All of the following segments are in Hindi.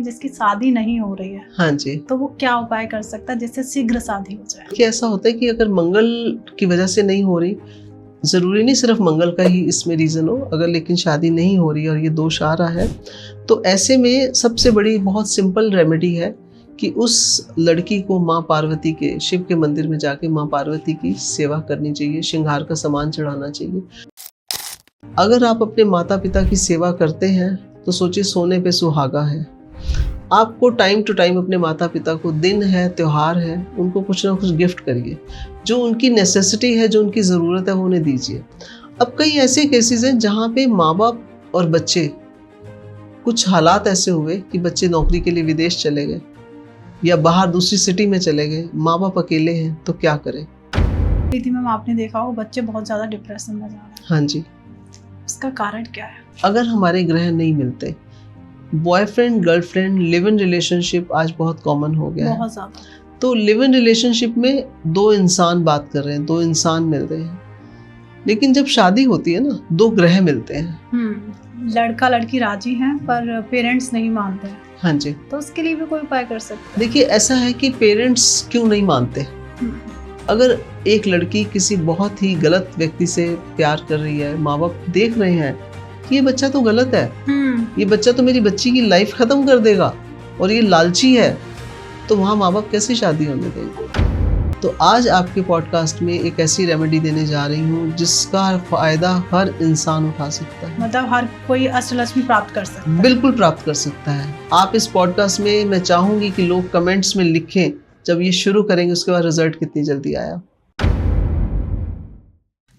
जिसकी शादी नहीं हो रही है, हाँ जी, तो वो क्या उपाय कर सकता है जिससे शीघ्र शादी हो जाए? कि ऐसा होता है कि अगर मंगल की वजह से नहीं हो रही, ज़रूरी नहीं सिर्फ मंगल का ही इसमें रीज़न हो, अगर लेकिन शादी नहीं हो रही और ये दोष आ रहा है, तो ऐसे में सबसे बड़ी बहुत सिंपल रेमेडी है कि उस लड़की को माँ पार्वती के, शिव के मंदिर में जाके माँ पार्वती की सेवा करनी चाहिए, श्रृंगार का सामान चढ़ाना चाहिए। अगर आप अपने माता पिता की सेवा करते हैं तो सोचिए सोने पे सुहागा है। आपको टाइम टू टाइम अपने माता पिता को, दिन है, त्योहार है, उनको कुछ ना कुछ गिफ्ट करिए, जो उनकी नेसेसिटी है, जो उनकी ज़रूरत है वो उन्हें दीजिए। अब कई ऐसे केसेस हैं जहाँ पे माँ बाप और बच्चे, कुछ हालात ऐसे हुए कि बच्चे नौकरी के लिए विदेश चले गए या बाहर दूसरी सिटी में चले गए, माँ बाप अकेले हैं, तो क्या करें? प्रीति मैम, आपने देखा हो बच्चे बहुत ज़्यादा डिप्रेशन में जा रहे हैं, हाँ जी, उसका कारण क्या है? अगर हमारे ग्रह नहीं मिलते, boyfriend girlfriend live in relationship आज बहुत कॉमन हो गया है। बहुत ज़्यादा। तो लिव इन रिलेशनशिप में दो इंसान बात कर रहे हैं, दो इंसान मिल रहे हैं, लेकिन जब शादी होती है ना, दो ग्रह मिलते हैं। लड़का लड़की राजी हैं पर पेरेंट्स नहीं मानते हैं, हाँ जी, तो उसके लिए भी कोई उपाय कर सकते हैं? देखिए ऐसा है कि पेरेंट्स क्यों नहीं मानते। अगर एक लड़की किसी बहुत ही गलत व्यक्ति से प्यार कर रही है, माँ बाप देख रहे हैं कि ये बच्चा तो गलत है, ये बच्चा तो मेरी बच्ची की लाइफ खत्म कर देगा और ये लालची है, तो वहाँ माँ बाप कैसे शादी होने देंगे? तो आज आपके पॉडकास्ट में एक ऐसी रेमेडी देने जा रही हूँ जिसका फायदा हर इंसान उठा सकता है। मतलब हर कोई अष्टलक्ष्मी प्राप्त कर सकता है? बिल्कुल प्राप्त कर सकता है। आप इस पॉडकास्ट में, मैं चाहूंगी कि लोग कमेंट्स में लिखें जब ये शुरू करेंगे उसके बाद रिजल्ट कितनी जल्दी आया।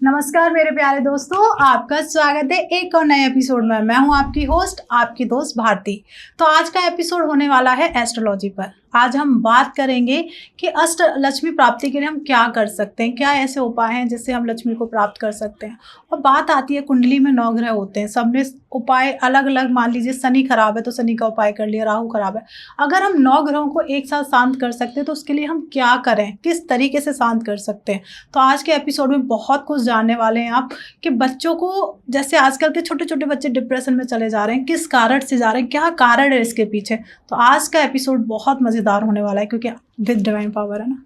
नमस्कार मेरे प्यारे दोस्तों, आपका स्वागत है एक और नए एपिसोड में। मैं हूं आपकी होस्ट, आपकी दोस्त भारती। तो आज का एपिसोड होने वाला है एस्ट्रोलॉजी पर। आज हम बात करेंगे कि अष्ट लक्ष्मी प्राप्ति के लिए हम क्या कर सकते हैं, क्या ऐसे उपाय हैं जिससे हम लक्ष्मी को प्राप्त कर सकते हैं। और बात आती है कुंडली में 9 ग्रह होते हैं, सबने उपाय अलग अलग, मान लीजिए शनि खराब है तो शनि का उपाय कर लिया, राहु खराब है। अगर हम 9 ग्रहों को एक साथ शांत कर सकते हैं तो उसके लिए हम क्या करें, किस तरीके से शांत कर सकते हैं। तो आज के एपिसोड में बहुत कुछ जानने वाले हैं आप कि बच्चों को, जैसे आजकल के छोटे छोटे बच्चे डिप्रेशन में चले जा रहे हैं, किस कारण से जा रहे हैं, क्या कारण है इसके पीछे। तो आज का एपिसोड बहुत मज़ेदार होने वाला है क्योंकि विद डिवाइन पावर है ना।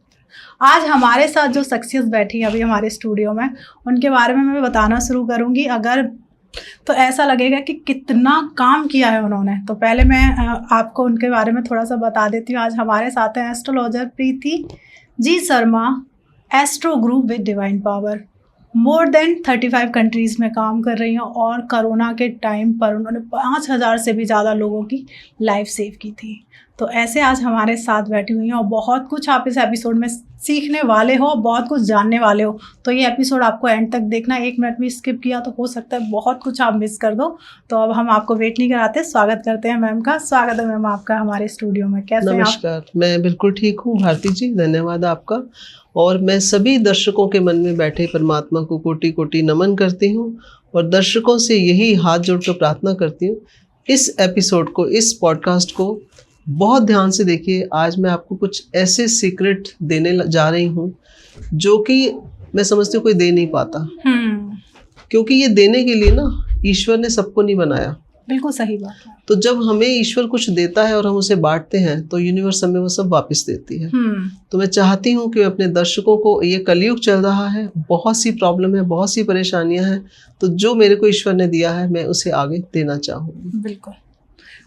आज हमारे साथ जो शख्सियत बैठी है अभी हमारे स्टूडियो में, उनके बारे में मैं बताना शुरू करूँगी अगर, तो ऐसा लगेगा कि कितना काम किया है उन्होंने। तो पहले मैं आपको उनके बारे में थोड़ा सा बता देती हूँ। आज हमारे साथ हैं astrologer Preeti ji Sharma, astro group with divine power. More than 35 countries में काम कर रही हैं और कोरोना के टाइम पर उन्होंने 5000 से भी ज़्यादा लोगों की लाइफ सेव की थी। तो ऐसे आज हमारे साथ बैठी हुई हैं और बहुत कुछ आप इस एपिसोड में सीखने वाले हो, बहुत कुछ जानने वाले हो। तो ये एपिसोड आपको एंड तक देखना, 1 मिनट भी स्किप किया तो हो सकता है बहुत कुछ आप मिस कर दो। तो अब हम आपको वेट नहीं कराते, स्वागत करते हैं मैम का। स्वागत है मैम आपका हमारे स्टूडियो में। कैसे हैं आप? नमस्कार, मैं बिल्कुल ठीक हूँ भारती जी, धन्यवाद आपका। और मैं सभी दर्शकों के मन में बैठे परमात्मा को कोटि कोटि नमन करती हूँ और दर्शकों से यही हाथ जोड़कर प्रार्थना करती हूँ, इस एपिसोड को, इस पॉडकास्ट को बहुत ध्यान से देखिए। आज मैं आपको कुछ ऐसे सीक्रेट देने जा रही हूँ जो कि मैं समझती हूँ कोई दे नहीं पाता, क्योंकि ये देने के लिए ना ईश्वर ने सबको नहीं बनाया। बिल्कुल सही बात है। तो जब हमें ईश्वर कुछ देता है और हम उसे बांटते हैं तो यूनिवर्स हमें वो सब वापस देती है। तो मैं चाहती हूँ कि अपने दर्शकों को, ये कलयुग चल रहा है, बहुत सी प्रॉब्लम है, बहुत सी परेशानियां हैं, तो जो मेरे को ईश्वर ने दिया है मैं उसे आगे देना चाहूँगी। बिल्कुल।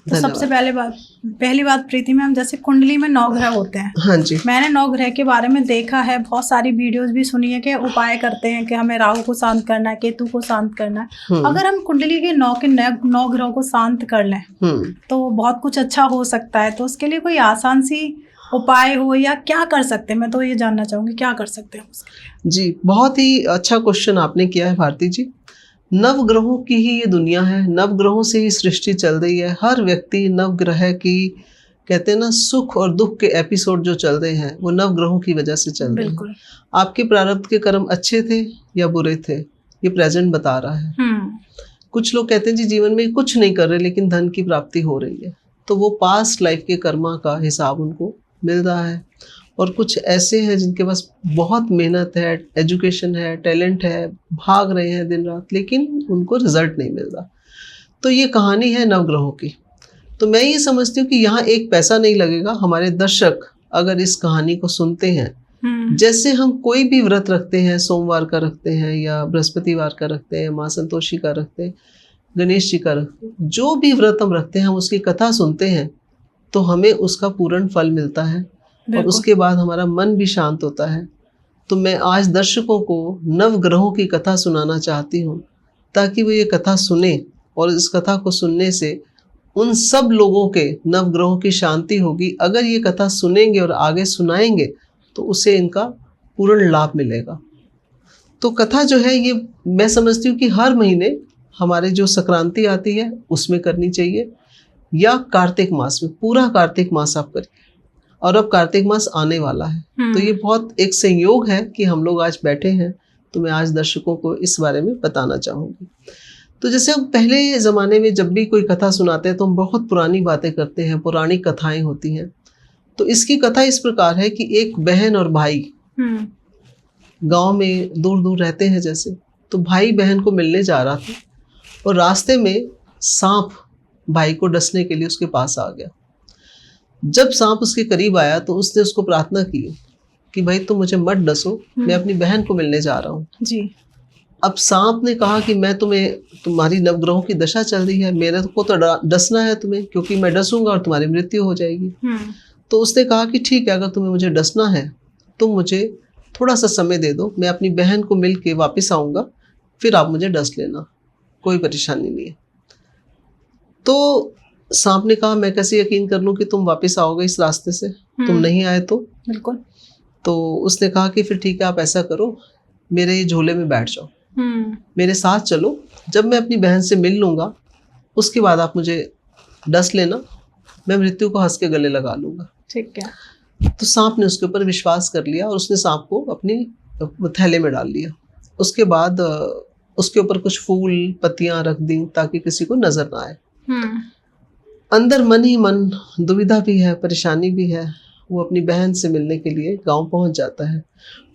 तो सबसे पहली बात प्रीति मैम, जैसे कुंडली में 9 ग्रह होते हैं। हाँ जी, मैंने 9 ग्रह के बारे में देखा है, बहुत सारी वीडियोस भी सुनी है कि उपाय करते हैं कि हमें राहु को शांत करना है, केतु को शांत करना है। अगर हम कुंडली के 9 ग्रहों को शांत कर लें तो बहुत कुछ अच्छा हो सकता है। तो उसके लिए कोई आसान सी उपाय हो या क्या कर सकते हैं, मैं तो ये जानना चाहूँगी क्या कर सकते हैं उसके लिए। जी, बहुत ही अच्छा क्वेश्चन आपने किया है भारती जी। नवग्रहों की ही ये दुनिया है, नवग्रहों से ही सृष्टि चल रही है। हर व्यक्ति नवग्रह की, कहते हैं ना, सुख और दुख के एपिसोड जो चल रहे हैं वो नवग्रहों की वजह से चल रहे हैं। आपके प्रारब्ध के कर्म अच्छे थे या बुरे थे, ये प्रेजेंट बता रहा है। कुछ लोग कहते हैं जी जीवन में कुछ नहीं कर रहे लेकिन धन की प्राप्ति हो रही है, तो वो पास्ट लाइफ के कर्मा का हिसाब उनको मिल रहा है। और कुछ ऐसे हैं जिनके पास बहुत मेहनत है, एजुकेशन है, टैलेंट है, भाग रहे हैं दिन रात, लेकिन उनको रिजल्ट नहीं मिल रहा। तो ये कहानी है नवग्रहों की। तो मैं ये समझती हूँ कि यहाँ एक पैसा नहीं लगेगा। हमारे दर्शक अगर इस कहानी को सुनते हैं, जैसे हम कोई भी व्रत रखते हैं, सोमवार का रखते हैं या बृहस्पतिवार का रखते हैं, माँ संतोषी का रखते हैं, गणेश जी का रखते हैं, जो भी व्रत हम रखते हैं, हम उसकी कथा सुनते हैं तो हमें उसका पूर्ण फल मिलता है और उसके बाद हमारा मन भी शांत होता है। तो मैं आज दर्शकों को नवग्रहों की कथा सुनाना चाहती हूँ ताकि वो ये कथा सुने और इस कथा को सुनने से उन सब लोगों के नवग्रहों की शांति होगी। अगर ये कथा सुनेंगे और आगे सुनाएंगे तो उसे इनका पूर्ण लाभ मिलेगा। तो कथा जो है ये मैं समझती हूँ कि हर महीने हमारे जो संक्रांति आती है उसमें करनी चाहिए या कार्तिक मास में, पूरा कार्तिक मास आप करिए। और अब कार्तिक मास आने वाला है तो ये बहुत एक संयोग है कि हम लोग आज बैठे हैं। तो मैं आज दर्शकों को इस बारे में बताना चाहूँगी। तो जैसे हम पहले ज़माने में जब भी कोई कथा सुनाते हैं तो हम बहुत पुरानी बातें करते हैं, पुरानी कथाएं होती हैं। तो इसकी कथा इस प्रकार है कि एक बहन और भाई गांव में दूर दूर रहते हैं जैसे, तो भाई बहन को मिलने जा रहा था और रास्ते में सांप भाई को डसने के लिए उसके पास आ गया। जब सांप उसके करीब आया तो उसने उसको प्रार्थना की कि भाई तुम मुझे मत डसो, मैं अपनी बहन को मिलने जा रहा हूँ जी। अब सांप ने कहा कि मैं तुम्हारी नवग्रहों की दशा चल रही है, मेरे को तो डसना है तुम्हें, क्योंकि मैं डसूंगा और तुम्हारी मृत्यु हो जाएगी। तो उसने कहा कि ठीक है, अगर तुम्हें मुझे डसना है तुम मुझे थोड़ा सा समय दे दो, मैं अपनी बहन को मिल के वापिस आऊँगा, फिर आप मुझे डस लेना, कोई परेशानी नहीं है। तो सांप ने कहा मैं कैसे यकीन कर लूँ कि तुम वापस आओगे इस रास्ते से, तुम नहीं आए तो। बिल्कुल। तो उसने कहा कि फिर ठीक है, आप ऐसा करो, मेरे झोले में बैठ जाओ, मेरे साथ चलो, जब मैं अपनी बहन से मिल लूँगा उसके बाद आप मुझे डस लेना, मैं मृत्यु को हंस के गले लगा लूँगा। ठीक है। तो सांप ने उसके ऊपर विश्वास कर लिया और उसने सांप को अपनी थैले में डाल लिया। उसके बाद उसके ऊपर कुछ फूल पत्तियाँ रख दी ताकि किसी को नजर ना आए। अंदर मन ही मन दुविधा भी है, परेशानी भी है। वो अपनी बहन से मिलने के लिए गांव पहुंच जाता है।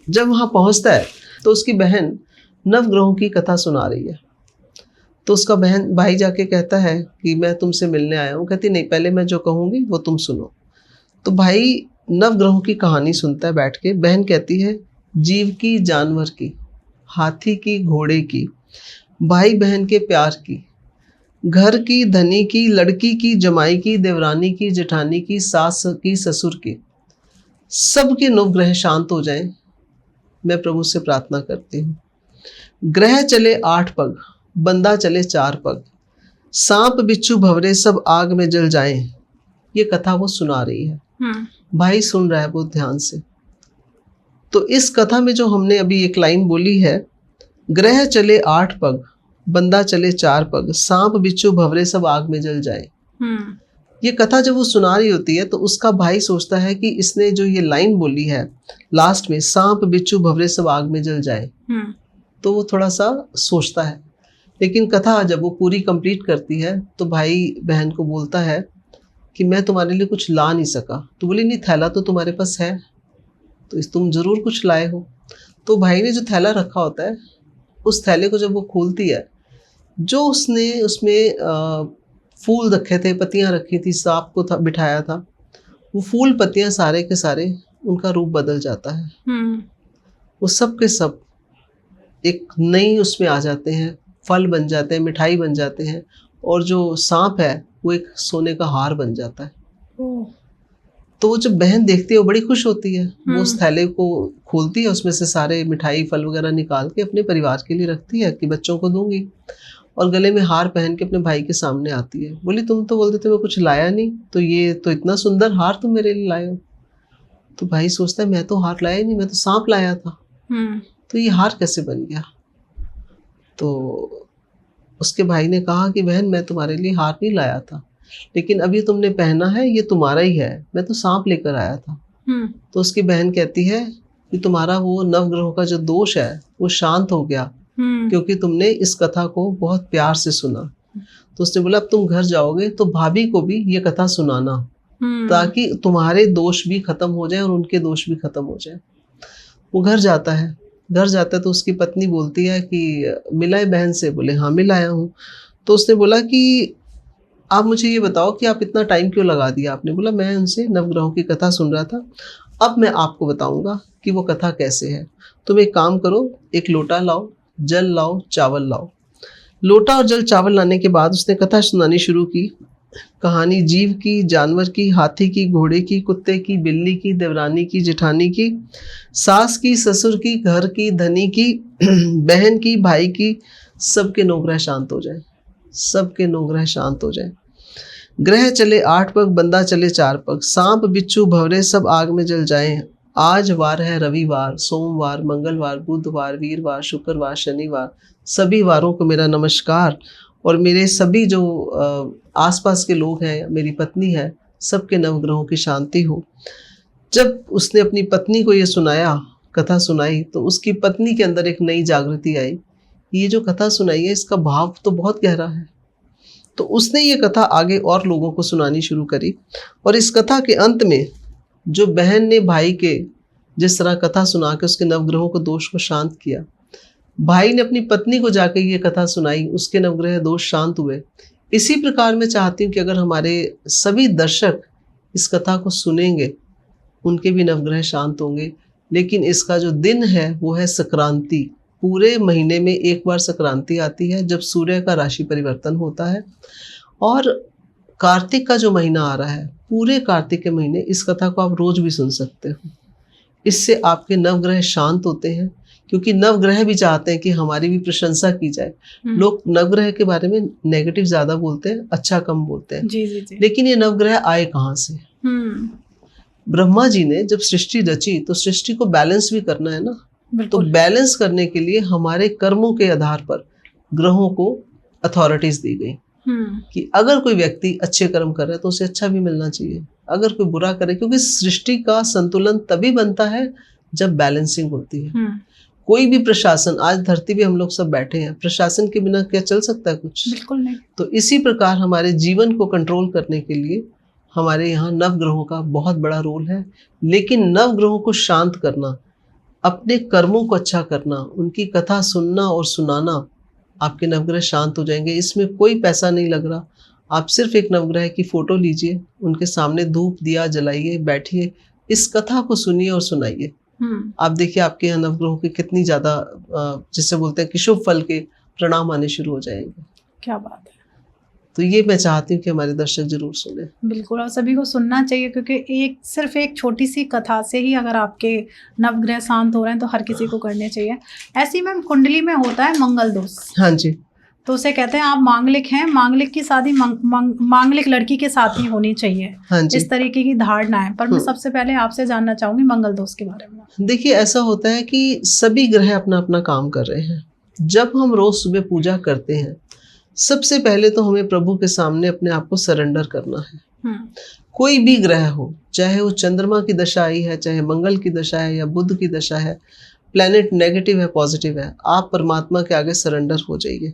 जब वहां पहुंचता है तो उसकी बहन नवग्रहों की कथा सुना रही है। तो उसका भाई जाके कहता है कि मैं तुमसे मिलने आया हूँ। कहती नहीं, पहले मैं जो कहूँगी वो तुम सुनो। तो भाई नवग्रहों की कहानी सुनता है बैठ के। बहन कहती है जीव की, जानवर की, हाथी की, घोड़े की, भाई बहन के प्यार की, घर की, धनी की, लड़की की, जमाई की, देवरानी की, जेठानी की, सास की, ससुर की, सबके नवग्रह शांत हो जाएं, मैं प्रभु से प्रार्थना करती हूँ। ग्रह चले 8 पग, बंदा चले 4 पग, सांप बिच्छू भंवरे सब आग में जल जाएं। ये कथा वो सुना रही है। भाई सुन रहा है बहुत ध्यान से। तो इस कथा में जो हमने अभी एक लाइन बोली है, ग्रह चले 8 पग, बंदा चले 4 पग, सांप बिच्छू भंवरे सब आग में जल जाए। ये कथा जब वो सुना रही होती है तो उसका भाई सोचता है कि इसने जो ये लाइन बोली है लास्ट में, सांप बिच्छू भंवरे सब आग में जल जाए, तो वो थोड़ा सा सोचता है। लेकिन कथा जब वो पूरी कंप्लीट करती है तो भाई बहन को बोलता है कि मैं तुम्हारे लिए कुछ ला नहीं सका। तो बोली नहीं, थैला तो तुम्हारे पास है, तो तुम जरूर कुछ लाए हो। तो भाई ने जो थैला रखा होता है उस थैले को जब वो खोलती है, जो उसने उसमें फूल रखे थे, पत्तियां रखी थी, सांप को बिठाया था, वो फूल पत्तियां सारे के सारे उनका रूप बदल जाता है। वो सब के सब एक नई उसमें आ जाते हैं, फल बन जाते हैं, मिठाई बन जाते हैं, और जो सांप है वो एक सोने का हार बन जाता है। तो वो जब बहन देखती है वो बड़ी खुश होती है। वो उस थैले को खोलती है, उसमें से सारे मिठाई फल वगैरह निकाल के अपने परिवार के लिए रखती है कि बच्चों को दूंगी, और गले में हार पहन के अपने भाई के सामने आती है। बोली तुम तो बोलते थे मैं कुछ लाया नहीं, तो ये तो इतना सुंदर हार तुम मेरे लिए लाए हो। तो भाई सोचता है मैं तो हार लाया नहीं, मैं तो सांप लाया था, तो ये हार कैसे बन गया। तो उसके भाई ने कहा कि बहन मैं तुम्हारे लिए हार नहीं लाया था, लेकिन अभी तुमने पहना है ये तुम्हारा ही है, मैं तो सांप लेकर आया था। तो उसकी बहन कहती है कि तुम्हारा वो नवग्रहों का जो दोष है वो शांत हो गया, क्योंकि तुमने इस कथा को बहुत प्यार से सुना। तो उसने बोला अब तुम घर जाओगे तो भाभी को भी ये कथा सुनाना, ताकि तुम्हारे दोष भी खत्म हो जाए और उनके दोष भी खत्म हो जाए। वो घर जाता है। घर जाता है तो उसकी पत्नी बोलती है कि मिला है बहन से। बोले हाँ मिलाया हूँ। तो उसने बोला कि आप मुझे ये बताओ कि आप इतना टाइम क्यों लगा दिया? आपने बोला मैं उनसे नवग्रहों की कथा सुन रहा था, अब मैं आपको बताऊंगा कि वो कथा कैसे है। तुम एक काम करो, एक लोटा लाओ, जल लाओ, चावल लाओ। लोटा और जल चावल लाने के बाद उसने कथा सुनानी शुरू की। कहानी जीव की, जानवर की, हाथी की, घोड़े की, कुत्ते की, बिल्ली की, देवरानी की, जेठानी की, सास की, ससुर की, घर की, धनी की, बहन की, भाई की, सबके नौग्रह शांत हो जाए, सबके नौग्रह शांत हो जाए। ग्रह चले 8 पग, बंदा चले 4 पग, सांप बिच्छू भंवरे सब आग में जल जाएं। आज वार है रविवार, सोमवार, मंगलवार, बुधवार, वीरवार, शुक्रवार, शनिवार, सभी वारों को मेरा नमस्कार। और मेरे सभी जो आसपास के लोग हैं, मेरी पत्नी है, सबके नवग्रहों की शांति हो। जब उसने अपनी पत्नी को ये सुनाया, कथा सुनाई, तो उसकी पत्नी के अंदर एक नई जागृति आई। ये जो कथा सुनाई है इसका भाव तो बहुत गहरा है। तो उसने ये कथा आगे और लोगों को सुनानी शुरू करी। और इस कथा के अंत में जो बहन ने भाई के जिस तरह कथा सुना के उसके नवग्रहों को दोष को शांत किया, भाई ने अपनी पत्नी को जाकर ये कथा सुनाई, उसके नवग्रह दोष शांत हुए। इसी प्रकार मैं चाहती हूँ कि अगर हमारे सभी दर्शक इस कथा को सुनेंगे, उनके भी नवग्रह शांत होंगे। लेकिन इसका जो दिन है वो है संक्रांति। पूरे महीने में एक बार संक्रांति आती है जब सूर्य का राशि परिवर्तन होता है। और कार्तिक का जो महीना आ रहा है, पूरे कार्तिक के महीने इस कथा को आप रोज भी सुन सकते हो। इससे आपके नवग्रह शांत होते हैं, क्योंकि नवग्रह भी चाहते हैं कि हमारी भी प्रशंसा की जाए। लोग नवग्रह के बारे में नेगेटिव ज्यादा बोलते हैं, अच्छा कम बोलते हैं। जी जी जी। लेकिन ये नवग्रह आए कहाँ से? ब्रह्मा जी ने जब सृष्टि रची तो सृष्टि को बैलेंस भी करना है ना। तो बैलेंस करने के लिए हमारे कर्मों के आधार पर ग्रहों को अथॉरिटीज दी गई कि अगर कोई व्यक्ति अच्छे कर्म कर रहा है तो उसे अच्छा भी मिलना चाहिए, अगर कोई बुरा करे, क्योंकि सृष्टि का संतुलन तभी बनता है जब बैलेंसिंग होती है। कोई भी प्रशासन, आज धरती पे हम लोग सब बैठे हैं, प्रशासन के बिना क्या चल सकता है कुछ? बिल्कुल नहीं। तो इसी प्रकार हमारे जीवन को कंट्रोल करने के लिए हमारे यहाँ नवग्रहों का बहुत बड़ा रोल है। लेकिन नवग्रहों को शांत करना, अपने कर्मों को अच्छा करना, उनकी कथा सुनना और सुनाना, आपके नवग्रह शांत हो जाएंगे। इसमें कोई पैसा नहीं लग रहा। आप सिर्फ एक नवग्रह की फोटो लीजिए, उनके सामने धूप दिया जलाइए, बैठिए, इस कथा को सुनिए और सुनाइए। आप देखिए आपके यहाँ नवग्रहों की कितनी ज्यादा, जिसे बोलते हैं कि शुभ फल के परिणाम आने शुरू हो जाएंगे। क्या बात है। तो ये मैं चाहती हूँ कि हमारे दर्शक जरूर सुने। बिल्कुल, और सभी को सुनना चाहिए, क्योंकि सिर्फ एक छोटी सी कथा से ही अगर आपके नवग्रह शांत हो रहे हैं तो हर किसी को करने चाहिए। ऐसे ही मैम कुंडली में होता है मंगल दोष। हाँ जी। तो उसे कहते हैं आप मांगलिक हैं, मांगलिक की शादी मांगलिक लड़की के साथ ही होनी चाहिए। हाँ जी। इस तरीके की धारणा है। पर मैं सबसे पहले आपसे जानना चाहूंगी मंगल दोष के बारे में। देखिए, ऐसा होता है कि सभी ग्रह अपना अपना काम कर रहे हैं। जब हम रोज सुबह पूजा करते हैं, सबसे पहले तो हमें प्रभु के सामने अपने आप को सरेंडर करना है। कोई भी ग्रह हो, चाहे वो चंद्रमा की दशा आई है, चाहे मंगल की दशा है या बुध की दशा है, प्लेनेट नेगेटिव है पॉजिटिव है, आप परमात्मा के आगे सरेंडर हो जाइए।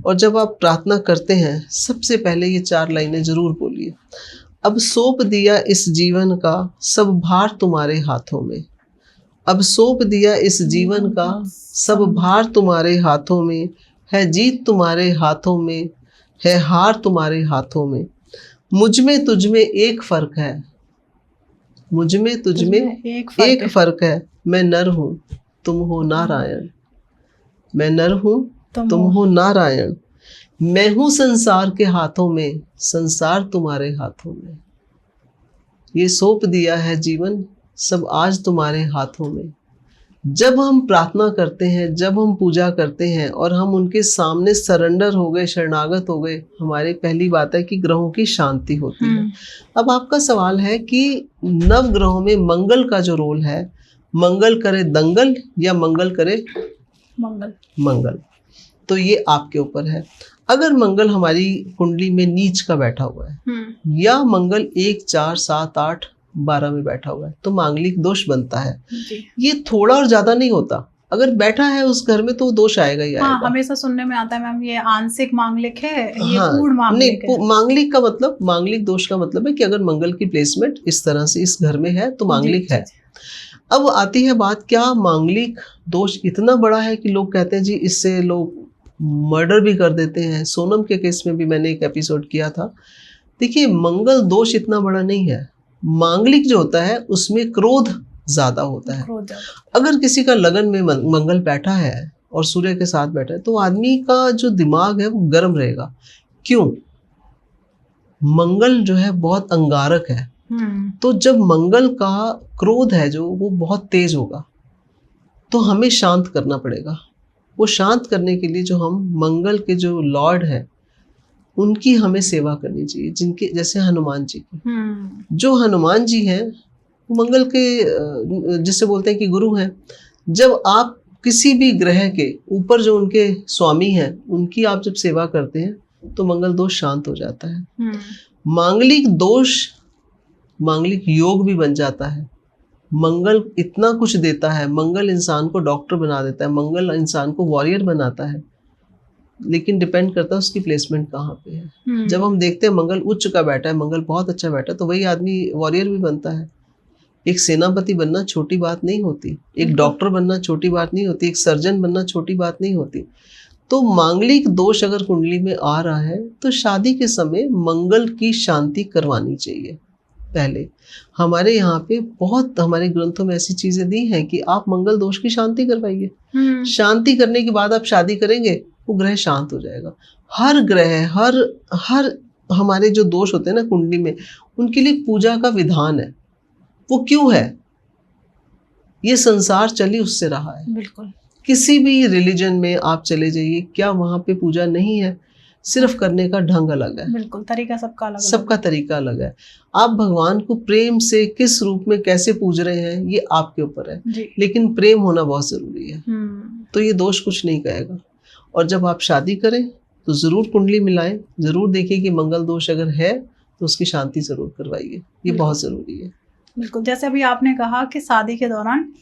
और जब आप प्रार्थना करते हैं, सबसे पहले ये 4 लाइनें जरूर बोलिए। अब सौंप दिया इस जीवन का सब भार तुम्हारे हाथों में। अब सौंप दिया इस जीवन का सब भार तुम्हारे हाथों में, है जीत तुम्हारे हाथों में, है हार तुम्हारे हाथों में। मुझ में तुझ में एक फर्क है, मुझ में तुझ में एक फर्क है। मैं नर हूँ, तुम हो नारायण। मैं नर हूँ, तुम हो नारायण। मैं हूँ संसार के हाथों में, संसार तुम्हारे हाथों में। ये सौंप दिया है जीवन सब आज तुम्हारे हाथों में। जब हम प्रार्थना करते हैं, जब हम पूजा करते हैं और हम उनके सामने सरेंडर हो गए, शरणागत हो गए, हमारी पहली बात है कि ग्रहों की शांति होती है। अब आपका सवाल है कि नव ग्रहों में मंगल का जो रोल है, मंगल करे दंगल या मंगल करे मंगल, तो ये आपके ऊपर है। अगर मंगल हमारी कुंडली में नीच का बैठा हुआ है या मंगल 1, 4, 7, 8, 12 में बैठा हुआ है, तो मांगलिक दोष बनता है। ये थोड़ा और ज्यादा नहीं होता, अगर बैठा है उस घर में तो वो दोष आएगा ही आएगा। हाँ, हमेशा सुनने में आता है मैम ये आंशिक मांगलिक है, ये पूर्ण मांगलिक है। मांगलिक का मतलब, मांगलिक दोष का मतलब है कि अगर मंगल की प्लेसमेंट इस तरह से इस घर में है तो मांगलिक है। अब आती है बात, क्या मांगलिक दोष इतना बड़ा है कि लोग कहते हैं जी इससे लोग मर्डर भी कर देते हैं। सोनम के केस में भी मैंने एक एपिसोड किया था। देखिए, मंगल दोष इतना बड़ा नहीं है। मांगलिक जो होता है उसमें क्रोध ज्यादा होता है। क्रोध ज्यादा। अगर किसी का लगन में मंगल बैठा है और सूर्य के साथ बैठा है तो आदमी का जो दिमाग है वो गर्म रहेगा। क्यों? मंगल जो है बहुत अंगारक है। तो जब मंगल का क्रोध है जो वो बहुत तेज होगा तो हमें शांत करना पड़ेगा। वो शांत करने के लिए जो हम मंगल के जो लॉर्ड है उनकी हमें सेवा करनी चाहिए, जिनके जैसे हनुमान जी की। जो हनुमान जी हैं मंगल के जिसे बोलते हैं कि गुरु हैं। जब आप किसी भी ग्रह के ऊपर जो उनके स्वामी हैं उनकी आप जब सेवा करते हैं तो मंगल दोष शांत हो जाता है। मांगलिक दोष मांगलिक योग भी बन जाता है। मंगल इतना कुछ देता है। मंगल इंसान को डॉक्टर बना देता है, मंगल इंसान को वॉरियर बनाता है, लेकिन डिपेंड करता है उसकी प्लेसमेंट कहाँ पे है। जब हम देखते हैं मंगल उच्च का बैठा है, मंगल बहुत अच्छा बैठा है, तो वही आदमी वॉरियर भी बनता है। एक सेनापति बनना छोटी बात नहीं होती, एक डॉक्टर बनना छोटी बात नहीं होती, एक सर्जन बनना छोटी बात नहीं होती। तो मांगलिक दोष अगर कुंडली में आ रहा है तो शादी के समय मंगल की शांति करवानी चाहिए। पहले हमारे यहाँ पे बहुत हमारे ग्रंथों में ऐसी चीजें दी हैं कि आप मंगल दोष की शांति करवाइए। शांति करने के बाद आप शादी करेंगे, वो ग्रह शांत हो जाएगा। हर ग्रह हर हमारे जो दोष होते हैं ना कुंडली में, उनके लिए पूजा का विधान है। वो क्यों है? ये संसार चली उससे रहा है। बिल्कुल। किसी भी रिलीजन में आप चले जाइए, क्या वहां पे पूजा नहीं है? सिर्फ करने का ढंग अलग है। बिल्कुल, तरीका सबका अलग सबका तरीका अलग है। आप भगवान को प्रेम से किस रूप में कैसे पूज रहे हैं ये आपके ऊपर है, लेकिन प्रेम होना बहुत जरूरी है। तो ये दोष कुछ नहीं कहेगा। और जब आप शादी करें तो जरूर कुंडली मिलाएं, जरूर देखिए कि मंगल दोष अगर है तो उसकी शांति जरूर करवाइए, ये बहुत जरूरी है। बिल्कुल। जैसे अभी आपने कहा कि शादी के दौरान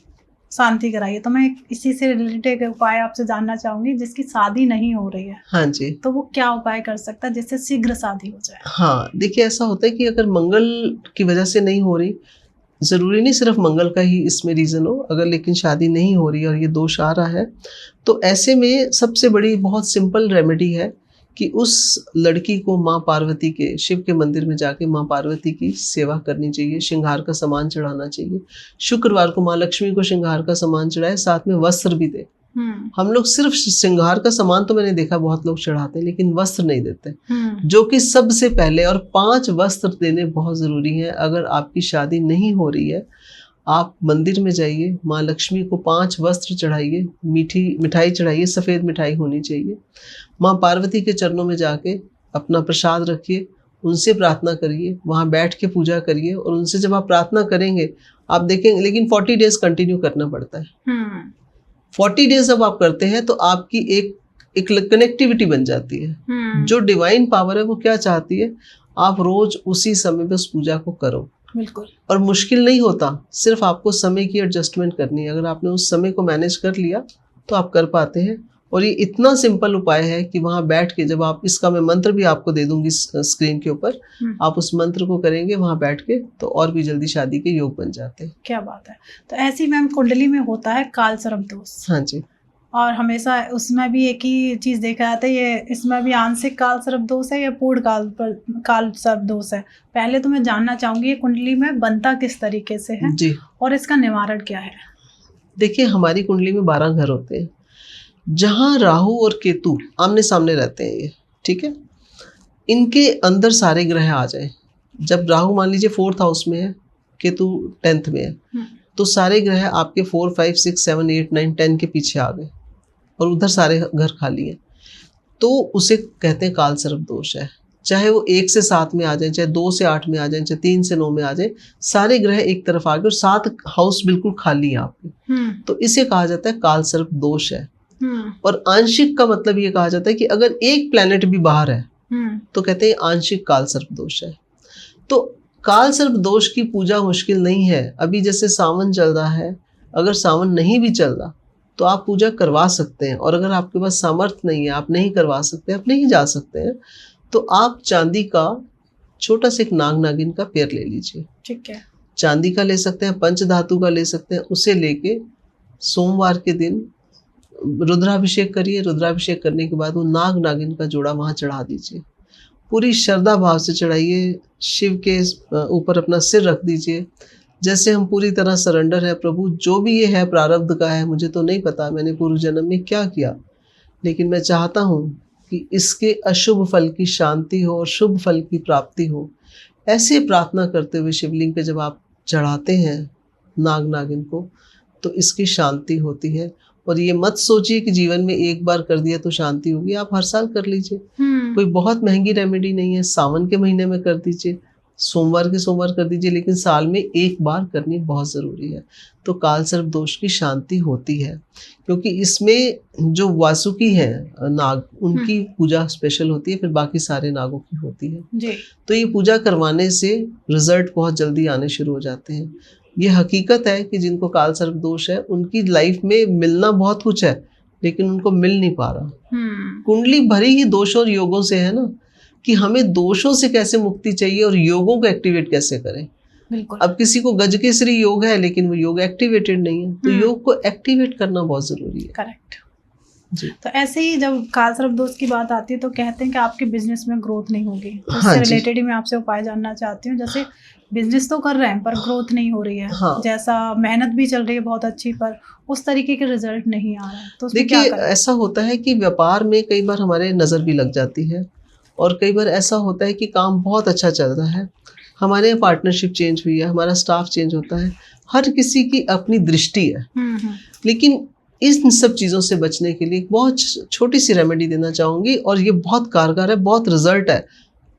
शांति कराइए, तो मैं इसी से रिलेटेड उपाय आपसे जानना चाहूंगी। जिसकी शादी नहीं हो रही है, हाँ जी, तो वो क्या उपाय कर सकता है जिससे शीघ्र शादी हो जाए? हाँ, देखिए ऐसा होता है कि अगर मंगल की वजह से नहीं हो रही, जरूरी नहीं सिर्फ मंगल का ही इसमें रीजन हो, अगर लेकिन शादी नहीं हो रही और ये दोष आ रहा है तो ऐसे में सबसे बड़ी बहुत सिंपल रेमेडी है कि उस लड़की को माँ पार्वती के शिव के मंदिर में जाके माँ पार्वती की सेवा करनी चाहिए, श्रृंगार का सामान चढ़ाना चाहिए। शुक्रवार को माँ लक्ष्मी को श्रृंगार का सामान चढ़ाए, साथ में वस्त्र भी दे। हम लोग सिर्फ श्रृंगार का सामान तो मैंने देखा बहुत लोग चढ़ाते हैं, लेकिन वस्त्र नहीं देते, जो कि सबसे पहले। और 5 वस्त्र देने बहुत जरूरी है। अगर आपकी शादी नहीं हो रही है, आप मंदिर में जाइए, माँ लक्ष्मी को 5 वस्त्र चढ़ाइए, मिठाई चढ़ाइए, सफ़ेद मिठाई होनी चाहिए। माँ पार्वती के चरणों में जाके अपना प्रसाद रखिए, उनसे प्रार्थना करिए, वहाँ बैठ के पूजा करिए। और उनसे जब आप प्रार्थना करेंगे आप देखेंगे, लेकिन 40 डेज कंटिन्यू करना पड़ता है। 40 डेज जब आप करते हैं तो आपकी एक कनेक्टिविटी बन जाती है। जो डिवाइन पावर है वो क्या चाहती है, आप रोज उसी समय पे उस पूजा को करो। बिल्कुल। और मुश्किल नहीं होता, सिर्फ आपको समय की एडजस्टमेंट करनी है। अगर आपने उस समय को मैनेज कर लिया तो आप कर पाते हैं। और ये इतना सिंपल उपाय है कि वहाँ बैठ के, जब आप इसका मैं मंत्र भी आपको दे दूंगी स्क्रीन के ऊपर, आप उस मंत्र को करेंगे वहाँ बैठ के तो और भी जल्दी शादी के योग बन जाते हैं। क्या बात है। तो ऐसी मैम कुंडली में होता है काल सर्प दोष। हाँ जी। और हमेशा उसमें भी एक ही चीज देखा जाता है, ये इसमें भी आंशिक काल सर्प दोष है या पूर्ण काल सर्प दोष है? पहले तो मैं जानना चाहूंगी ये कुंडली में बनता किस तरीके से है जी, और इसका निवारण क्या है? देखिए, हमारी कुंडली में 12 घर होते हैं, जहाँ राहु और केतु आमने सामने रहते हैं ये, ठीक है। इनके अंदर सारे ग्रह आ जाए। जब राहु मान लीजिए 4th हाउस में है, केतु 10th में है, तो सारे ग्रह आपके 4, 5, 6, 7, 8, 9, 10 के पीछे आ गए और उधर सारे घर खाली हैं, तो उसे कहते हैं काल सर्प दोष है। चाहे वो 1 से 7 में आ जाए, चाहे 2 से 8 में आ जाए, चाहे 3 से 9 में आ जाए, सारे ग्रह एक तरफ आ गए और 7 हाउस बिल्कुल खाली है आपके, तो इसे कहा जाता है काल सर्प दोष है। और आंशिक का मतलब ये कहा जाता है कि अगर एक प्लैनेट भी बाहर है तो कहते हैं आंशिक काल सर्प दोष है। तो काल सर्प दोष की पूजा मुश्किल नहीं है। अभी जैसे सावन चल रहा है, अगर सावन नहीं भी चल रहा तो आप पूजा करवा सकते हैं। और अगर आपके पास सामर्थ्य नहीं है, आप नहीं करवा सकते, आप नहीं जा सकते हैं, तो आप चांदी का छोटा सा एक नाग नागिन का पेड़ ले लीजिए। ठीक है। चांदी का ले सकते हैं, पंच धातु का ले सकते हैं। उसे लेके सोमवार के दिन रुद्राभिषेक करिए। रुद्राभिषेक करने के बाद वो नाग नागिन का जोड़ा वहाँ चढ़ा दीजिए। पूरी श्रद्धा भाव से चढ़ाइए। शिव के ऊपर अपना सिर रख दीजिए। जैसे हम पूरी तरह सरेंडर है, प्रभु जो भी ये है प्रारब्ध का है, मुझे तो नहीं पता मैंने पूर्व जन्म में क्या किया, लेकिन मैं चाहता हूँ कि इसके अशुभ फल की शांति हो और शुभ फल की प्राप्ति हो। ऐसे प्रार्थना करते हुए शिवलिंग पे जब आप चढ़ाते हैं नाग नागिन को, तो इसकी शांति होती है। और ये मत सोचिए कि जीवन में एक बार कर दिया तो शांति होगी, आप हर साल कर लीजिए। कोई बहुत महंगी रेमेडी नहीं है। सावन के महीने में कर दीजिए, सोमवार के सोमवार कर दीजिए, लेकिन साल में एक बार करनी बहुत ज़रूरी है। तो काल सर्प दोष की शांति होती है, क्योंकि इसमें जो वासुकी है नाग, उनकी पूजा स्पेशल होती है, फिर बाकी सारे नागों की होती है जी। तो ये पूजा करवाने से रिजल्ट बहुत जल्दी आने शुरू हो जाते हैं। ये हकीकत है कि जिनको काल सर्प दोष है उनकी लाइफ में मिलना बहुत कुछ है, लेकिन उनको मिल नहीं पा रहा। कुंडली भरी ही दोषों और योगों से है ना, कि हमें दोषों से कैसे मुक्ति चाहिए और योगों को एक्टिवेट कैसे करें। बिल्कुल। अब किसी को गजकेसरी योग है लेकिन वो योग एक्टिवेटेड नहीं है, तो योग को एक्टिवेट करना बहुत जरूरी है। करेक्ट जी। तो ऐसे ही जब काल सर्प दोष की बात आती है तो कहते हैं कि आपके बिजनेस में ग्रोथ नहीं होगी। तो हाँ इससे जी। रिलेटेड ही मैं आपसे उपाय जानना चाहती हूँ। जैसे बिजनेस तो कर रहे हैं पर ग्रोथ नहीं हो रही है, हाँ। जैसा मेहनत भी चल रही है बहुत अच्छी, पर उस तरीके के रिजल्ट नहीं आ रहा है, तो उसमें क्या देखिए, करें? ऐसा होता है कि व्यापार में कई बार हमारे नज़र भी लग जाती है, और कई बार ऐसा होता है कि काम बहुत अच्छा चल रहा है, हमारे यहाँ पार्टनरशिप चेंज हुई है, हमारा स्टाफ चेंज होता है, हर किसी की अपनी दृष्टि है। लेकिन इन सब चीज़ों से बचने के लिए एक बहुत छोटी सी रेमेडी देना चाहूँगी, और ये बहुत कारगर है, बहुत रिजल्ट है।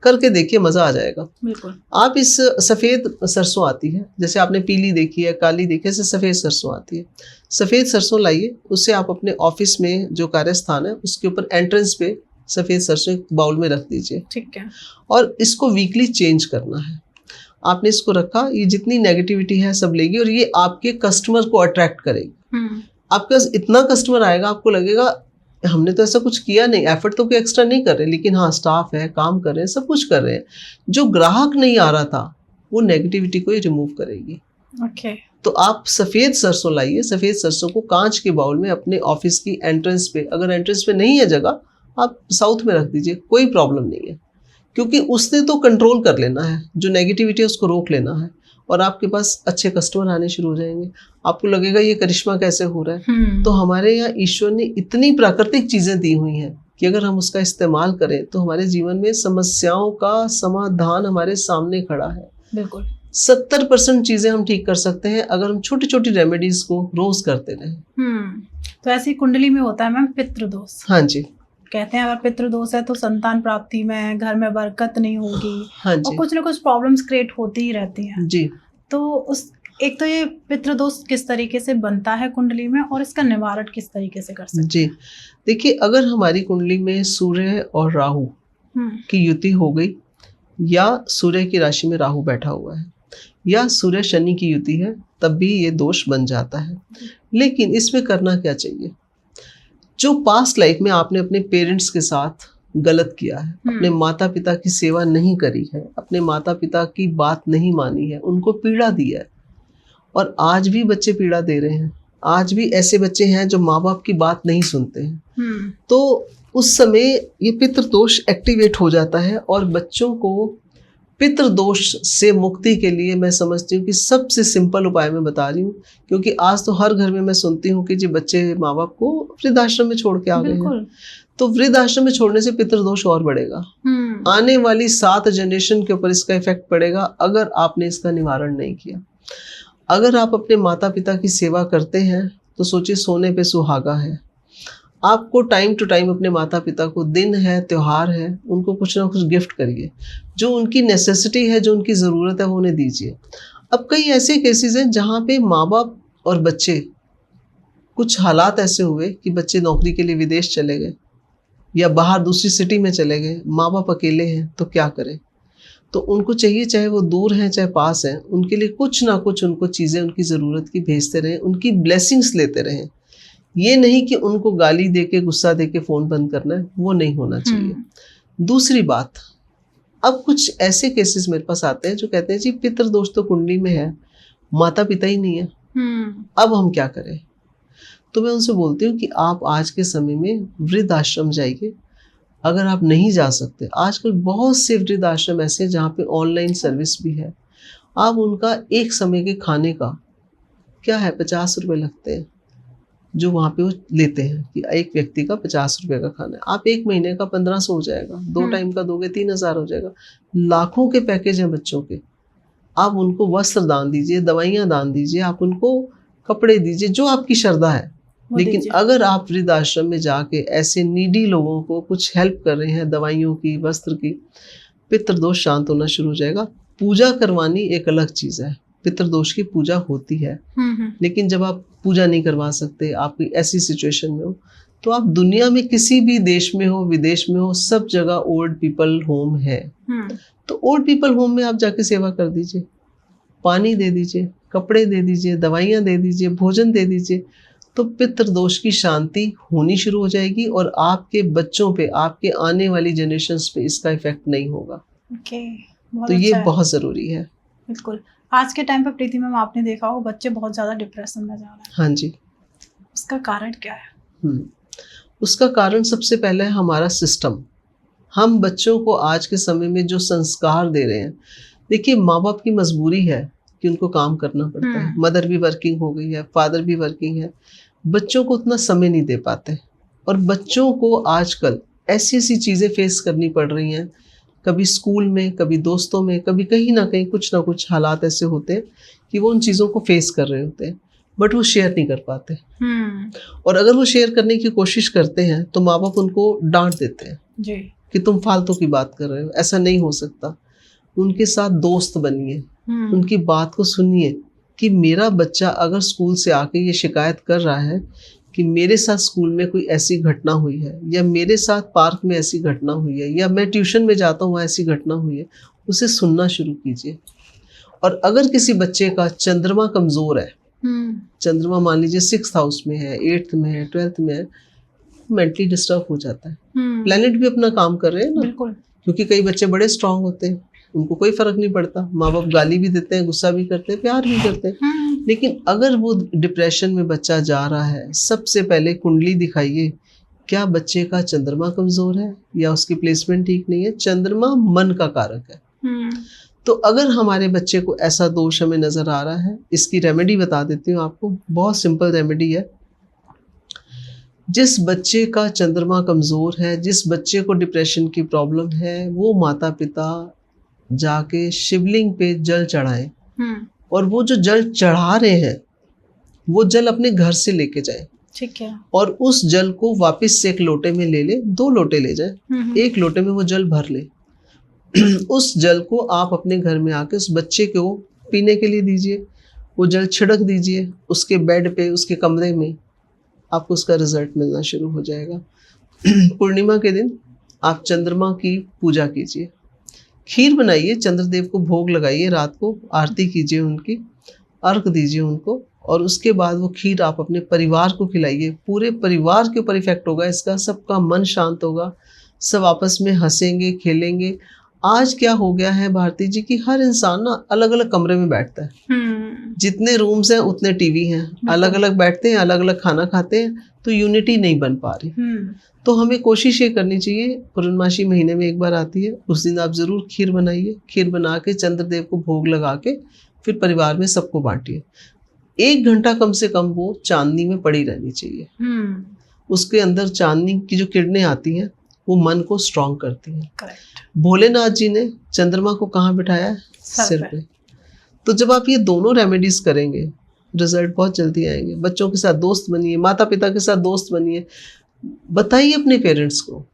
करके देखिए, मज़ा आ जाएगा। बिल्कुल। आप इस सफ़ेद सरसों आती है, जैसे आपने पीली देखी है, काली देखी है, ऐसे सफ़ेद सरसों आती है। सफ़ेद सरसों लाइए, उससे आप अपने ऑफिस में जो कार्यस्थान है उसके ऊपर एंट्रेंस पे सफ़ेद सरसों एक बाउल में रख दीजिए। ठीक है। और इसको वीकली चेंज करना है। आपने इसको रखा, ये जितनी नेगेटिविटी है सब लेगी, और ये आपके कस्टमर को अट्रैक्ट करेगी। आपके पास इतना कस्टमर आएगा, आपको लगेगा हमने तो ऐसा कुछ किया नहीं, एफर्ट तो कोई एक्स्ट्रा नहीं कर रहे, लेकिन हाँ स्टाफ है, काम कर रहे हैं, सब कुछ कर रहे हैं। जो ग्राहक नहीं आ रहा था वो नेगेटिविटी को ही रिमूव करेगी। ओके। तो आप सफ़ेद सरसों लाइए, सफ़ेद सरसों को कांच के बाउल में अपने ऑफिस की एंट्रेंस पे, अगर एंट्रेंस पे नहीं है जगह, आप साउथ में रख दीजिए, कोई प्रॉब्लम नहीं है, क्योंकि उसने तो कंट्रोल कर लेना है, जो नेगेटिविटी है उसको रोक लेना है, और आपके पास अच्छे कस्टमर आने शुरू हो जाएंगे। आपको लगेगा ये करिश्मा कैसे हो रहा है। तो हमारे यहाँ ईश्वर ने इतनी प्राकृतिक चीज़ें दी हुई हैं कि अगर हम उसका इस्तेमाल करें तो हमारे जीवन में समस्याओं का समाधान हमारे सामने खड़ा है। बिल्कुल। 70% चीज़ें हम ठीक कर सकते हैं अगर हम छोटी छोटी रेमेडीज को रोज करते रहें। तो ऐसी कुंडली में होता है मैम पितृदोष। हाँ जी। कहते हैं अगर पितृदोष है तो संतान प्राप्ति में, घर में बरकत नहीं होगी। हाँ जी। और कुछ ना कुछ प्रॉब्लम्स क्रिएट होती ही रहती हैं। जी। तो उस एक तो ये पितृदोष किस तरीके से बनता है कुंडली में, और इसका निवारण किस तरीके से कर सकते हैं? जी, देखिए, अगर हमारी कुंडली में सूर्य और राहु की युति हो गई, या सूर्य की राशि में राहु बैठा हुआ है, या सूर्य शनि की युति है, तब भी ये दोष बन जाता है। लेकिन इसमें करना क्या चाहिए? जो पास्ट लाइफ में आपने अपने पेरेंट्स के साथ गलत किया है, अपने माता पिता की सेवा नहीं करी है, अपने माता पिता की बात नहीं मानी है, उनको पीड़ा दी है, और आज भी बच्चे पीड़ा दे रहे हैं, आज भी ऐसे बच्चे हैं जो माँ बाप की बात नहीं सुनते हैं, तो उस समय ये पितृदोष एक्टिवेट हो जाता है। और बच्चों को पितृदोष से मुक्ति के लिए मैं समझती हूँ कि सबसे सिंपल उपाय मैं बता रही हूँ, क्योंकि आज तो हर घर में मैं सुनती हूँ कि जी बच्चे माँ बाप को वृद्धाश्रम में छोड़ के आ गए हैं, तो वृद्धाश्रम में छोड़ने से पितृदोष और बढ़ेगा। आने वाली 7 जनरेशन के ऊपर इसका इफेक्ट पड़ेगा अगर आपने इसका निवारण नहीं किया। अगर आप अपने माता पिता की सेवा करते हैं तो सोचिए, सोने पे सुहागा है। आपको टाइम टू टाइम अपने माता पिता को, दिन है, त्योहार है, उनको कुछ ना कुछ गिफ्ट करिए, जो उनकी नेसेसिटी है, जो उनकी ज़रूरत है वो उन्हें दीजिए। अब कई ऐसे केसेस हैं जहाँ पे माँ बाप और बच्चे, कुछ हालात ऐसे हुए कि बच्चे नौकरी के लिए विदेश चले गए या बाहर दूसरी सिटी में चले गए, माँ बाप अकेले हैं, तो क्या करें? तो उनको चाहिए, चाहे वो दूर हैं चाहे पास हैं, उनके लिए कुछ ना कुछ उनको चीज़ें उनकी ज़रूरत की भेजते रहें, उनकी ब्लेसिंग्स लेते रहें। ये नहीं कि उनको गाली दे के, गुस्सा दे के फ़ोन बंद करना है, वो नहीं होना चाहिए। दूसरी बात, अब कुछ ऐसे केसेस मेरे पास आते हैं जो कहते हैं जी पितृदोष तो कुंडली में है, माता पिता ही नहीं है, अब हम क्या करें? तो मैं उनसे बोलती हूँ कि आप आज के समय में वृद्ध आश्रम जाइए। अगर आप नहीं जा सकते, आजकल बहुत से वृद्ध आश्रम ऐसे हैं जहाँ पे ऑनलाइन सर्विस भी है। आप उनका एक समय के खाने का क्या है 50 रुपये लगते हैं जो वहाँ पे वो लेते हैं कि एक व्यक्ति का 50 रुपये का खाना है। आप एक महीने का 1500 हो जाएगा, 2 टाइम का दोगे 3000 हो जाएगा। लाखों के पैकेज हैं बच्चों के। आप उनको वस्त्र दान दीजिए, दवाइयाँ दान दीजिए, आप उनको कपड़े दीजिए, जो आपकी श्रद्धा है। लेकिन अगर आप वृद्ध आश्रम में जाके ऐसे नीडी लोगों को कुछ हेल्प कर रहे हैं, दवाइयों की, वस्त्र की, पितृदोष शांत होना शुरू हो जाएगा। पूजा करवानी एक अलग चीज़ है, पितृदोष की पूजा होती है। लेकिन जब आप पूजा नहीं करवा सकते, आपकी ऐसी सिचुएशन में हो, तो आप दुनिया में किसी भी देश में हो, विदेश में हो, सब जगह ओल्ड पीपल होम है। तो ओल्ड पीपल होम में आप जाके सेवा कर दीजिए, पानी दे दीजिए, कपड़े दे दीजिए, दवाइयाँ दे दीजिए, भोजन दे दीजिए। तो पितृदोष की शांति होनी शुरू हो जाएगी और आपके बच्चों पे, आपके आने वाली जनरेशन्स पे इसका इफेक्ट नहीं होगा। तो ये बहुत ज़रूरी है। बिल्कुल। आज के टाइम पे प्रीति मैम आपने देखा हो बच्चे बहुत ज़्यादा डिप्रेशन में जा रहे हैं। हाँ जी। उसका कारण क्या है? उसका कारण सबसे पहले है हमारा सिस्टम। हम बच्चों को आज के समय में जो संस्कार दे रहे हैं, देखिए माँ बाप की मजबूरी है कि उनको काम करना पड़ता है। मदर भी वर्किंग हो गई है, फादर भी वर्किंग है, बच्चों को उतना समय नहीं दे पाते। और बच्चों को आजकल ऐसी ऐसी चीज़ें फेस करनी पड़ रही हैं, कभी स्कूल में, कभी दोस्तों में, कभी कहीं ना कहीं कुछ ना कुछ हालात ऐसे होते हैं कि वो उन चीज़ों को फेस कर रहे होते हैं, बट वो शेयर नहीं कर पाते। और अगर वो शेयर करने की कोशिश करते हैं तो माँ बाप उनको डांट देते हैं जी कि तुम फालतू की बात कर रहे हो, ऐसा नहीं हो सकता। उनके साथ दोस्त बनिए, उनकी बात को सुनिए कि मेरा बच्चा अगर स्कूल से आके ये शिकायत कर रहा है कि मेरे साथ स्कूल में कोई ऐसी घटना हुई है, या मेरे साथ पार्क में ऐसी घटना हुई है, या मैं ट्यूशन में जाता हूँ वहाँ ऐसी घटना हुई है, उसे सुनना शुरू कीजिए। और अगर किसी बच्चे का चंद्रमा कमज़ोर है, चंद्रमा मान लीजिए 6th हाउस में है, 8th में है, 12th में है, मेंटली डिस्टर्ब हो जाता है। प्लैनेट भी अपना काम कर रहे हैं ना, क्योंकि कई बच्चे बड़े स्ट्रांग होते हैं, उनको कोई फर्क नहीं पड़ता, माँ बाप गाली भी देते हैं, गुस्सा भी करते हैं, प्यार भी करते हैं। लेकिन अगर वो डिप्रेशन में बच्चा जा रहा है, सबसे पहले कुंडली दिखाइए, क्या बच्चे का चंद्रमा कमजोर है या उसकी प्लेसमेंट ठीक नहीं है। चंद्रमा मन का कारक है। तो अगर हमारे बच्चे को ऐसा दोष हमें नजर आ रहा है, इसकी रेमेडी बता देती हूँ आपको, बहुत सिंपल रेमेडी है। जिस बच्चे का चंद्रमा कमजोर है, जिस बच्चे को डिप्रेशन की प्रॉब्लम है, वो माता पिता जाके शिवलिंग पे जल चढ़ाएं, और वो जो जल चढ़ा रहे हैं वो जल अपने घर से लेके जाए, ठीक है, और उस जल को वापस से एक लोटे में ले ले, 2 लोटे ले जाए, एक लोटे में वो जल भर ले। उस जल को आप अपने घर में आके उस बच्चे को पीने के लिए दीजिए, वो जल छिड़क दीजिए उसके बेड पे, उसके कमरे में, आपको उसका रिजल्ट मिलना शुरू हो जाएगा। पूर्णिमा के दिन आप चंद्रमा की पूजा कीजिए, खीर बनाइए, चंद्रदेव को भोग लगाइए, रात को आरती कीजिए, उनकी अर्घ दीजिए उनको, और उसके बाद वो खीर आप अपने परिवार को खिलाइए। पूरे परिवार के ऊपर इफेक्ट होगा इसका, सबका मन शांत होगा, सब आपस में हंसेंगे, खेलेंगे। आज क्या हो गया है भारती जी की हर इंसान ना अलग अलग कमरे में बैठता है, जितने रूम्स हैं उतने टीवी हैं, अलग अलग बैठते हैं, अलग अलग खाना खाते हैं, तो यूनिटी नहीं बन पा रही। तो हमें कोशिश ये करनी चाहिए, पूर्णमासी महीने में एक बार आती है, उस दिन आप जरूर खीर बनाइए, खीर बना के चंद्रदेव को भोग लगा के फिर परिवार में सबको बांटिए। 1 घंटा कम से कम वो चांदनी में पड़ी रहनी चाहिए। उसके अंदर चांदनी की जो किरणें आती हैं वो मन को स्ट्रांग करती हैं। भोलेनाथ जी ने चंद्रमा को कहाँ बिठाया है? सिर पे। तो जब आप ये दोनों रेमेडीज करेंगे, रिजल्ट बहुत जल्दी आएंगे। बच्चों के साथ दोस्त बनिए, माता पिता के साथ दोस्त बनिए, बताइए अपने पेरेंट्स को।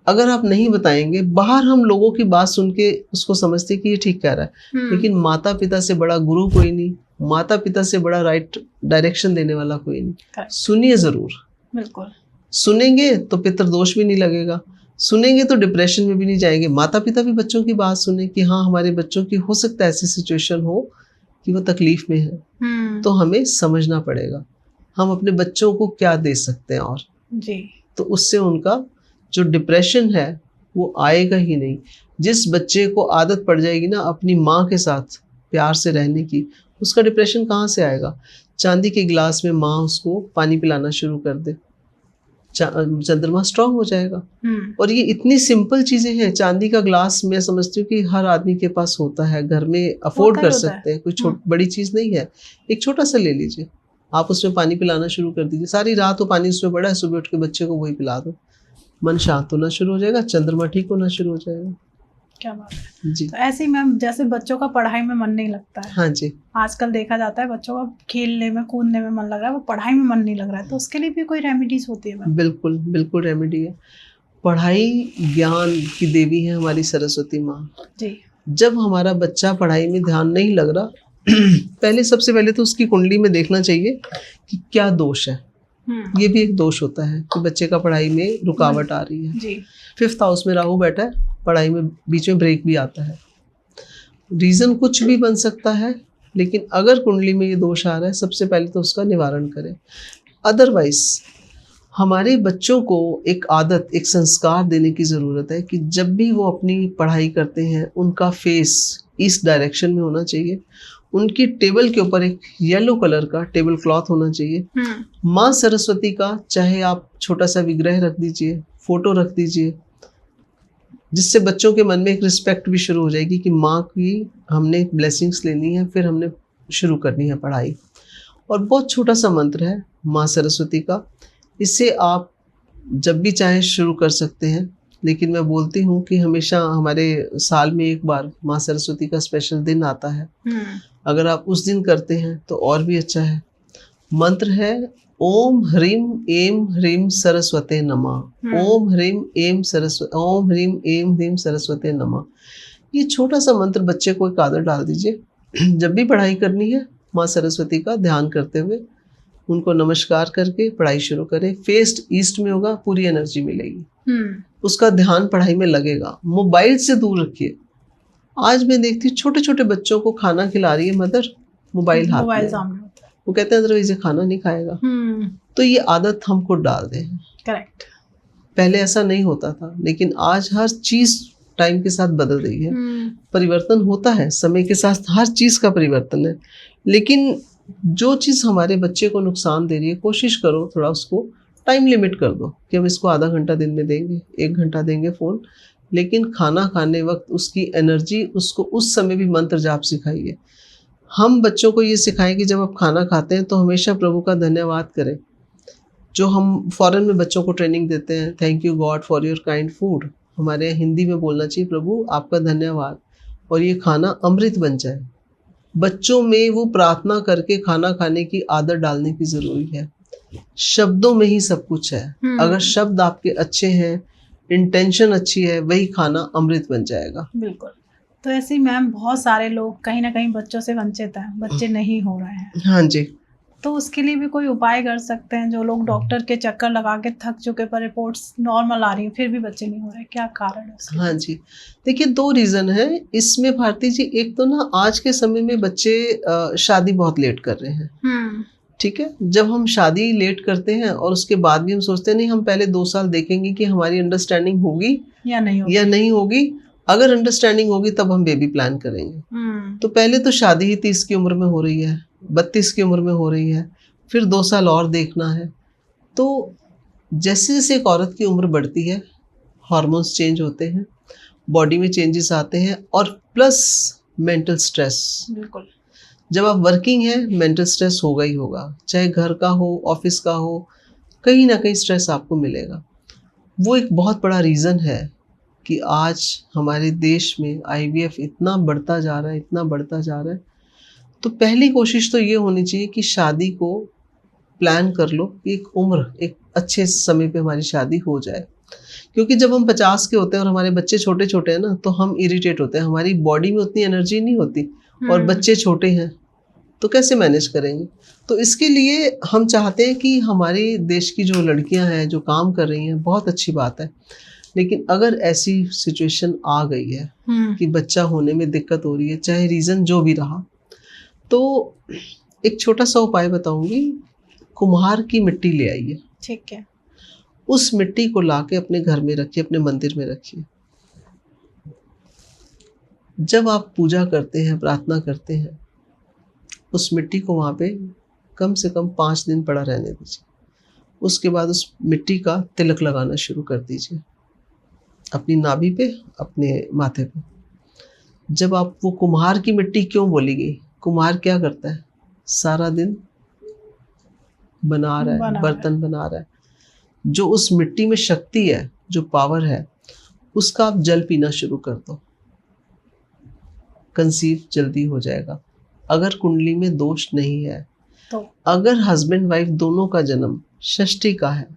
अगर आप नहीं बताएंगे, बाहर हम लोगों की बात सुन के उसको समझते कि ये ठीक कह रहा है, लेकिन माता पिता से बड़ा गुरु कोई नहीं, माता पिता से बड़ा राइट डायरेक्शन देने वाला कोई नहीं। सुनिए जरूर, बिल्कुल सुनेंगे तो पितृदोष भी नहीं लगेगा, सुनेंगे तो डिप्रेशन में भी नहीं जाएंगे। माता पिता भी बच्चों की बात सुने कि हाँ हमारे बच्चों की हो सकता है ऐसी सिचुएशन हो कि वो तकलीफ में है, तो हमें समझना पड़ेगा हम अपने बच्चों को क्या दे सकते हैं, और जी तो उससे उनका जो डिप्रेशन है वो आएगा ही नहीं। जिस बच्चे को आदत पड़ जाएगी ना अपनी माँ के साथ प्यार से रहने की, उसका डिप्रेशन कहाँ से आएगा। चांदी के गिलास में माँ उसको पानी पिलाना शुरू कर दे, चंद्रमा स्ट्रांग हो जाएगा। और ये इतनी सिंपल चीजें हैं। चांदी का ग्लास मैं समझती हूँ कि हर आदमी के पास होता है, घर में अफोर्ड कर सकते हैं, कोई बड़ी चीज नहीं है। एक छोटा सा ले लीजिए, आप उसमें पानी पिलाना शुरू कर दीजिए, सारी रात वो पानी उसमें पड़ा है, सुबह उठ के बच्चे को वही पिला दो, मन शांत होना शुरू हो जाएगा, चंद्रमा ठीक होना शुरू हो जाएगा। क्या बात है जी। तो ऐसे ही मैम, जैसे बच्चों का पढ़ाई में मन नहीं लगता है, हाँ जी, आजकल देखा जाता है बच्चों का खेलने में कूदने में मन लग रहा है, वो पढ़ाई में मन नहीं लग रहा है, तो उसके लिए भी कोई रेमेडीज होती है मैम? बिल्कुल बिल्कुल रेमेडी है। पढ़ाई ज्ञान की देवी है हमारी सरस्वती माँ जी। जब हमारा बच्चा पढ़ाई में ध्यान नहीं लग रहा, पहले सबसे पहले तो उसकी कुंडली में देखना चाहिए कि क्या दोष है। ये भी एक दोष होता है कि बच्चे का पढ़ाई में रुकावट आ रही है जी। 5th हाउस में राहु बैठा है, पढ़ाई में बीच में ब्रेक भी आता है। रीजन कुछ भी बन सकता है, लेकिन अगर कुंडली में ये दोष आ रहा है, सबसे पहले तो उसका निवारण करें। अदरवाइज हमारे बच्चों को एक आदत, एक संस्कार देने की ज़रूरत है कि जब भी वो अपनी पढ़ाई करते हैं, उनका फेस ईस्ट डायरेक्शन में होना चाहिए। उनकी टेबल के ऊपर एक येलो कलर का टेबल क्लॉथ होना चाहिए। माँ सरस्वती का चाहे आप छोटा सा विग्रह रख दीजिए, फोटो रख दीजिए, जिससे बच्चों के मन में एक रिस्पेक्ट भी शुरू हो जाएगी कि माँ की हमने ब्लेसिंग्स लेनी है, फिर हमने शुरू करनी है पढ़ाई। और बहुत छोटा सा मंत्र है माँ सरस्वती का, इससे आप जब भी चाहे शुरू कर सकते हैं। लेकिन मैं बोलती हूँ कि हमेशा हमारे साल में एक बार माँ सरस्वती का स्पेशल दिन आता है, अगर आप उस दिन करते हैं तो और भी अच्छा है। मंत्र है ओम ह्रीम एम ह्रीम सरस्वते नमः। ओम ह्रीम एम सरस्वती, ओम ह्रीम एम ह्रीम सरस्वते नमः। ये छोटा सा मंत्र बच्चे को एक आदत डाल दीजिए। जब भी पढ़ाई करनी है, माँ सरस्वती का ध्यान करते हुए उनको नमस्कार करके पढ़ाई शुरू करें। फेस ईस्ट में होगा, पूरी एनर्जी मिलेगी, उसका ध्यान पढ़ाई में लगेगा। मोबाइल से दूर रखिए। आज मैं देखती हूँ छोटे छोटे बच्चों को खाना खिला रही है मदर, मोबाइल हाथ में, वो कहते हैं अदरवाइज ये खाना नहीं खाएगा। तो ये आदत हम खुद डाल दें। करेक्ट। पहले ऐसा नहीं होता था, लेकिन आज हर चीज टाइम के साथ बदल रही है। परिवर्तन होता है समय के साथ, हर चीज का परिवर्तन है। लेकिन जो चीज हमारे बच्चे को नुकसान दे रही है, कोशिश करो थोड़ा उसको टाइम लिमिट कर दो कि हम इसको आधा घंटा दिन में देंगे, 1 घंटा देंगे फोन। लेकिन खाना खाने वक्त उसकी एनर्जी, उसको उस समय भी मंत्र जाप सिखाइए। हम बच्चों को ये सिखाएं कि जब आप खाना खाते हैं तो हमेशा प्रभु का धन्यवाद करें। जो हम फॉरेन में बच्चों को ट्रेनिंग देते हैं, thank you God for your kind food, हमारे यहाँ हिंदी में बोलना चाहिए प्रभु आपका धन्यवाद और ये खाना अमृत बन जाए। बच्चों में वो प्रार्थना करके खाना खाने की आदत डालने की जरूरी है। शब्दों में ही सब कुछ है। अगर शब्द आपके अच्छे हैं, इंटेंशन अच्छी है, वही खाना अमृत बन जाएगा। बिल्कुल। तो ऐसे ही मैम बहुत सारे लोग कहीं ना कहीं बच्चों से वंचित हैं, बच्चे नहीं हो रहे हैं। हाँ जी। तो उसके लिए भी कोई उपाय कर सकते हैं? जो लोग डॉक्टर के चक्कर लगा के थक चुके, पर रिपोर्ट्स नॉर्मल आ रही हैं, फिर भी बच्चे नहीं हो रहे, क्या कारण है उसके? हाँ जी, देखिए 2 रीज़न है इसमें भारती जी। एक तो ना आज के समय में बच्चे शादी बहुत लेट कर रहे हैं। ठीक है, जब हम शादी लेट करते हैं और उसके बाद भी हम सोचते हैं नहीं हम पहले 2 साल देखेंगे कि हमारी अंडरस्टैंडिंग होगी या नहीं होगी। अगर अंडरस्टैंडिंग होगी तब हम बेबी प्लान करेंगे। तो पहले तो शादी ही 30 की उम्र में हो रही है, 32 की उम्र में हो रही है, फिर 2 साल और देखना है। तो जैसे जैसे एक औरत की उम्र बढ़ती है, हार्मोन्स चेंज होते हैं, बॉडी में चेंजेस आते हैं और प्लस मेंटल स्ट्रेस। बिल्कुल। जब आप वर्किंग है, मेंटल स्ट्रेस होगा ही होगा, चाहे घर का हो, ऑफिस का हो, कहीं ना कहीं स्ट्रेस आपको मिलेगा। वो एक बहुत बड़ा रीज़न है कि आज हमारे देश में IVF इतना बढ़ता जा रहा है, इतना बढ़ता जा रहा है। तो पहली कोशिश तो ये होनी चाहिए कि शादी को प्लान कर लो कि एक उम्र, एक अच्छे समय पे हमारी शादी हो जाए। क्योंकि जब हम 50 के होते हैं और हमारे बच्चे छोटे छोटे हैं ना, तो हम इरिटेट होते हैं, हमारी बॉडी में उतनी एनर्जी नहीं होती और बच्चे छोटे हैं तो कैसे मैनेज करेंगे। तो इसके लिए हम चाहते हैं कि हमारे देश की जो लड़कियां हैं जो काम कर रही हैं, बहुत अच्छी बात है, लेकिन अगर ऐसी सिचुएशन आ गई है कि बच्चा होने में दिक्कत हो रही है, चाहे रीज़न जो भी रहा, तो एक छोटा सा उपाय बताऊंगी। कुम्हार की मिट्टी ले आइए, ठीक है, उस मिट्टी को लाके अपने घर में रखिए, अपने मंदिर में रखिए। जब आप पूजा करते हैं, प्रार्थना करते हैं, उस मिट्टी को वहाँ पे कम से कम 5 दिन पड़ा रहने दीजिए। उसके बाद उस मिट्टी का तिलक लगाना शुरू कर दीजिए अपनी नाभि पे, अपने माथे पे। जब आप वो कुम्हार की मिट्टी क्यों बोली गई? कुम्हार क्या करता है? सारा दिन बना रहा है, बर्तन बना रहा है। जो उस मिट्टी में शक्ति है, जो पावर है, उसका आप जल पीना शुरू कर दो, कंसीव जल्दी हो जाएगा। अगर कुंडली में दोष नहीं है तो अगर हस्बैंड वाइफ दोनों का जन्म षष्ठी का है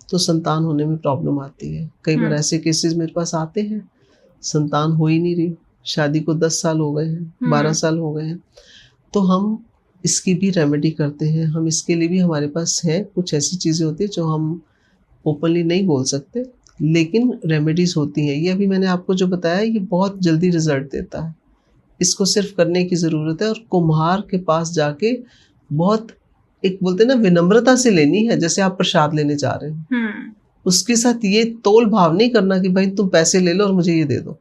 तो संतान होने में प्रॉब्लम आती है। कई बार ऐसे केसेस मेरे पास आते हैं, संतान हो ही नहीं रही, शादी को 10 साल हो गए हैं, 12 साल हो गए हैं। तो हम इसकी भी रेमेडी करते हैं। हम इसके लिए भी हमारे पास है कुछ ऐसी चीज़ें होती है जो हम ओपनली नहीं बोल सकते, लेकिन रेमेडीज होती हैं। ये अभी मैंने आपको जो बताया ये बहुत जल्दी रिजल्ट देता है। इसको सिर्फ करने की ज़रूरत है और कुम्हार के पास जाके बहुत, एक बोलते हैं ना, विनम्रता से लेनी है। जैसे आप प्रसाद लेने जा रहे हो, उसके साथ ये तोल भाव नहीं करना कि भाई तुम पैसे ले लो और मुझे ये दे दो।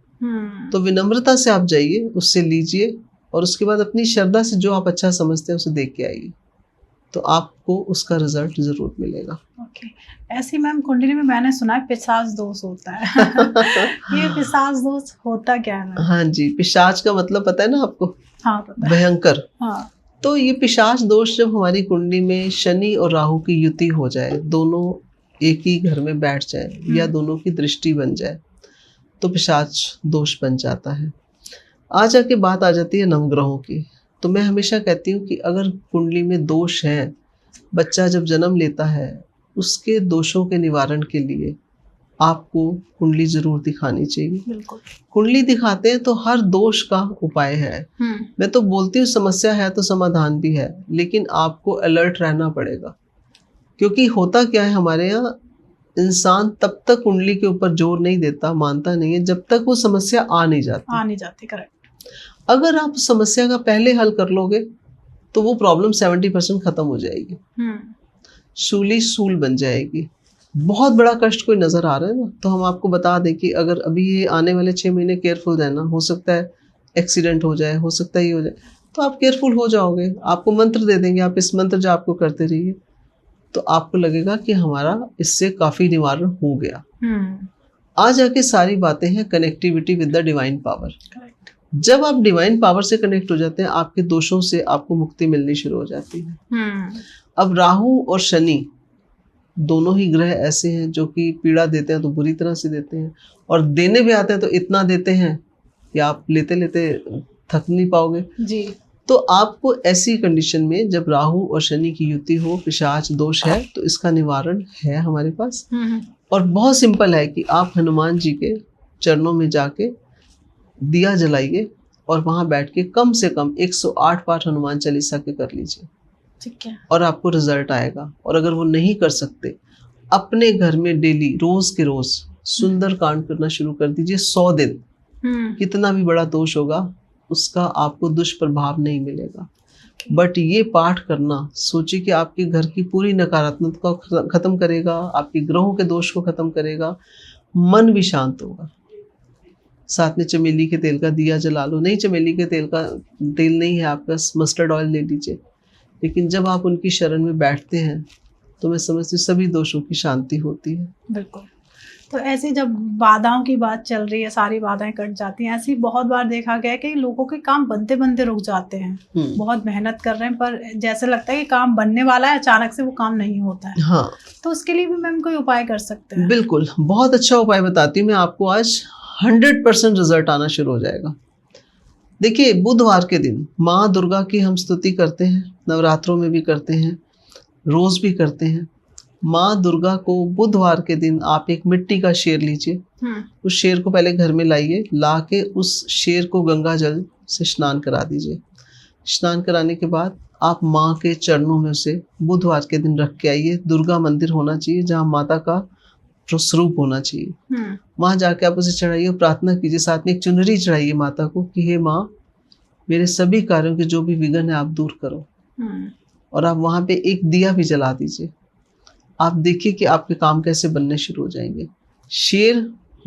तो विनम्रता से आप जाइए, उससे लीजिए और उसके बाद अपनी श्रद्धा से जो आप अच्छा समझते हैं उसे देख के आइए, तो आपको उसका रिजल्ट जरूर मिलेगा। ओके। ऐसी मैम कुंडली में मैंने सुना है पिशाच दोष होता है। ये पिशाच दोष होता क्या है मैम? हाँ जी, पिशाच का मतलब पता है ना आपको? हाँ पता है। भयंकर। हाँ। तो ये पिशाच दोष जब हमारी कुंडली में शनि और राहु की युति हो जाए, दोनों एक ही घर में बैठ जाए या दोनों की दृष्टि बन जाए, तो पिशाच दोष बन जाता है। आ जाके बात आ जाती है नवग्रहों की। तो मैं हमेशा कहती हूँ कि अगर कुंडली में दोष है, बच्चा जब जन्म लेता है, उसके दोषों के निवारण के लिए आपको कुंडली जरूर दिखानी चाहिए। बिल्कुल। कुंडली दिखाते हैं तो हर दोष का उपाय है। मैं तो बोलती हूँ समस्या है तो समाधान भी है, लेकिन आपको अलर्ट रहना पड़ेगा। क्योंकि होता क्या है हमारे यहाँ, इंसान तब तक कुंडली के ऊपर जोर नहीं देता, मानता नहीं है, जब तक वो समस्या आ नहीं जाती। करेक्ट। अगर आप समस्या का पहले हल कर लोगे तो वो प्रॉब्लम 70% खत्म हो जाएगी। सूली सूल बन जाएगी। बहुत बड़ा कष्ट कोई नजर आ रहा है ना, तो हम आपको बता दें कि अगर अभी ये आने वाले 6 महीने केयरफुल रहना, हो सकता है एक्सीडेंट हो जाए, हो सकता है ये हो जाए, तो आप केयरफुल हो जाओगे। आपको मंत्र दे देंगे, आप इस मंत्र जाप को करते रहिए, तो आपको लगेगा कि हमारा इससे काफी निवारण हो गया। आ जाके सारी बातें हैं connectivity with the divine power. जब आप डिवाइन पावर से कनेक्ट हो जाते हैं, आपके दोषों से आपको मुक्ति मिलनी शुरू हो जाती है। अब राहु और शनि दोनों ही ग्रह ऐसे हैं जो कि पीड़ा देते हैं तो बुरी तरह से देते हैं, और देने भी आते हैं तो इतना देते हैं कि आप लेते लेते थक नहीं पाओगे जी। तो आपको ऐसी कंडीशन में जब राहु और शनि की युति हो, पिशाच दोष है, तो इसका निवारण है हमारे पास। और बहुत सिंपल है कि आप हनुमान जी के चरणों में जाके दिया जलाइए और वहां बैठ के कम से कम 108 बार हनुमान चालीसा के कर लीजिए। ठीक है। और आपको रिजल्ट आएगा। और अगर वो नहीं कर सकते, अपने घर में डेली रोज के रोज सुंदर कांड करना शुरू कर दीजिए 100 दिन। कितना भी बड़ा दोष होगा उसका आपको दुष्प्रभाव नहीं मिलेगा। बट ये पाठ करना, सोचिए कि आपके घर की पूरी नकारात्मकता को खत्म करेगा, आपके ग्रहों के दोष को खत्म करेगा, मन भी शांत होगा। साथ में चमेली के तेल का दिया जला लो। नहीं, चमेली के तेल नहीं है आपका, मस्टर्ड ऑयल ले लीजिए। लेकिन जब आप उनकी शरण में बैठते हैं तो मैं समझती हूँ सभी दोषों की शांति होती है। बिल्कुल। तो ऐसे जब बाधाओं की बात चल रही है, सारी बाधाएं कट जाती हैं, ऐसी बहुत बार देखा गया है कि लोगों के काम बनते बनते रुक जाते हैं। बहुत मेहनत कर रहे हैं पर जैसे लगता है कि काम बनने वाला है, अचानक से वो काम नहीं होता है। हाँ। तो उसके लिए भी मैम कोई उपाय कर सकते हैं? बिल्कुल, बहुत अच्छा उपाय बताती हूँ मैं आपको। आज 100% रिजल्ट आना शुरू हो जाएगा। देखिए, बुधवार के दिन माँ दुर्गा की हम स्तुति करते हैं, नवरात्रों में भी करते हैं, रोज भी करते हैं। माँ दुर्गा को बुधवार के दिन आप एक मिट्टी का शेर लीजिए। उस शेर को पहले घर में लाइए, ला के उस शेर को गंगा जल से स्नान करा दीजिए। स्नान कराने के बाद आप माँ के चरणों में उसे बुधवार के दिन रख के आइए। दुर्गा मंदिर होना चाहिए जहाँ माता का स्वरूप होना चाहिए। वहां जाके आप उसे चढ़ाइए और प्रार्थना कीजिए। साथ में एक चुनरी चढ़ाइए माता को कि हे माँ, मेरे सभी कार्यों के जो भी विघ्न है आप दूर करो। और आप वहां पे एक दिया भी जला दीजिए। आप देखिए कि आपके काम कैसे बनने शुरू हो जाएंगे। शेर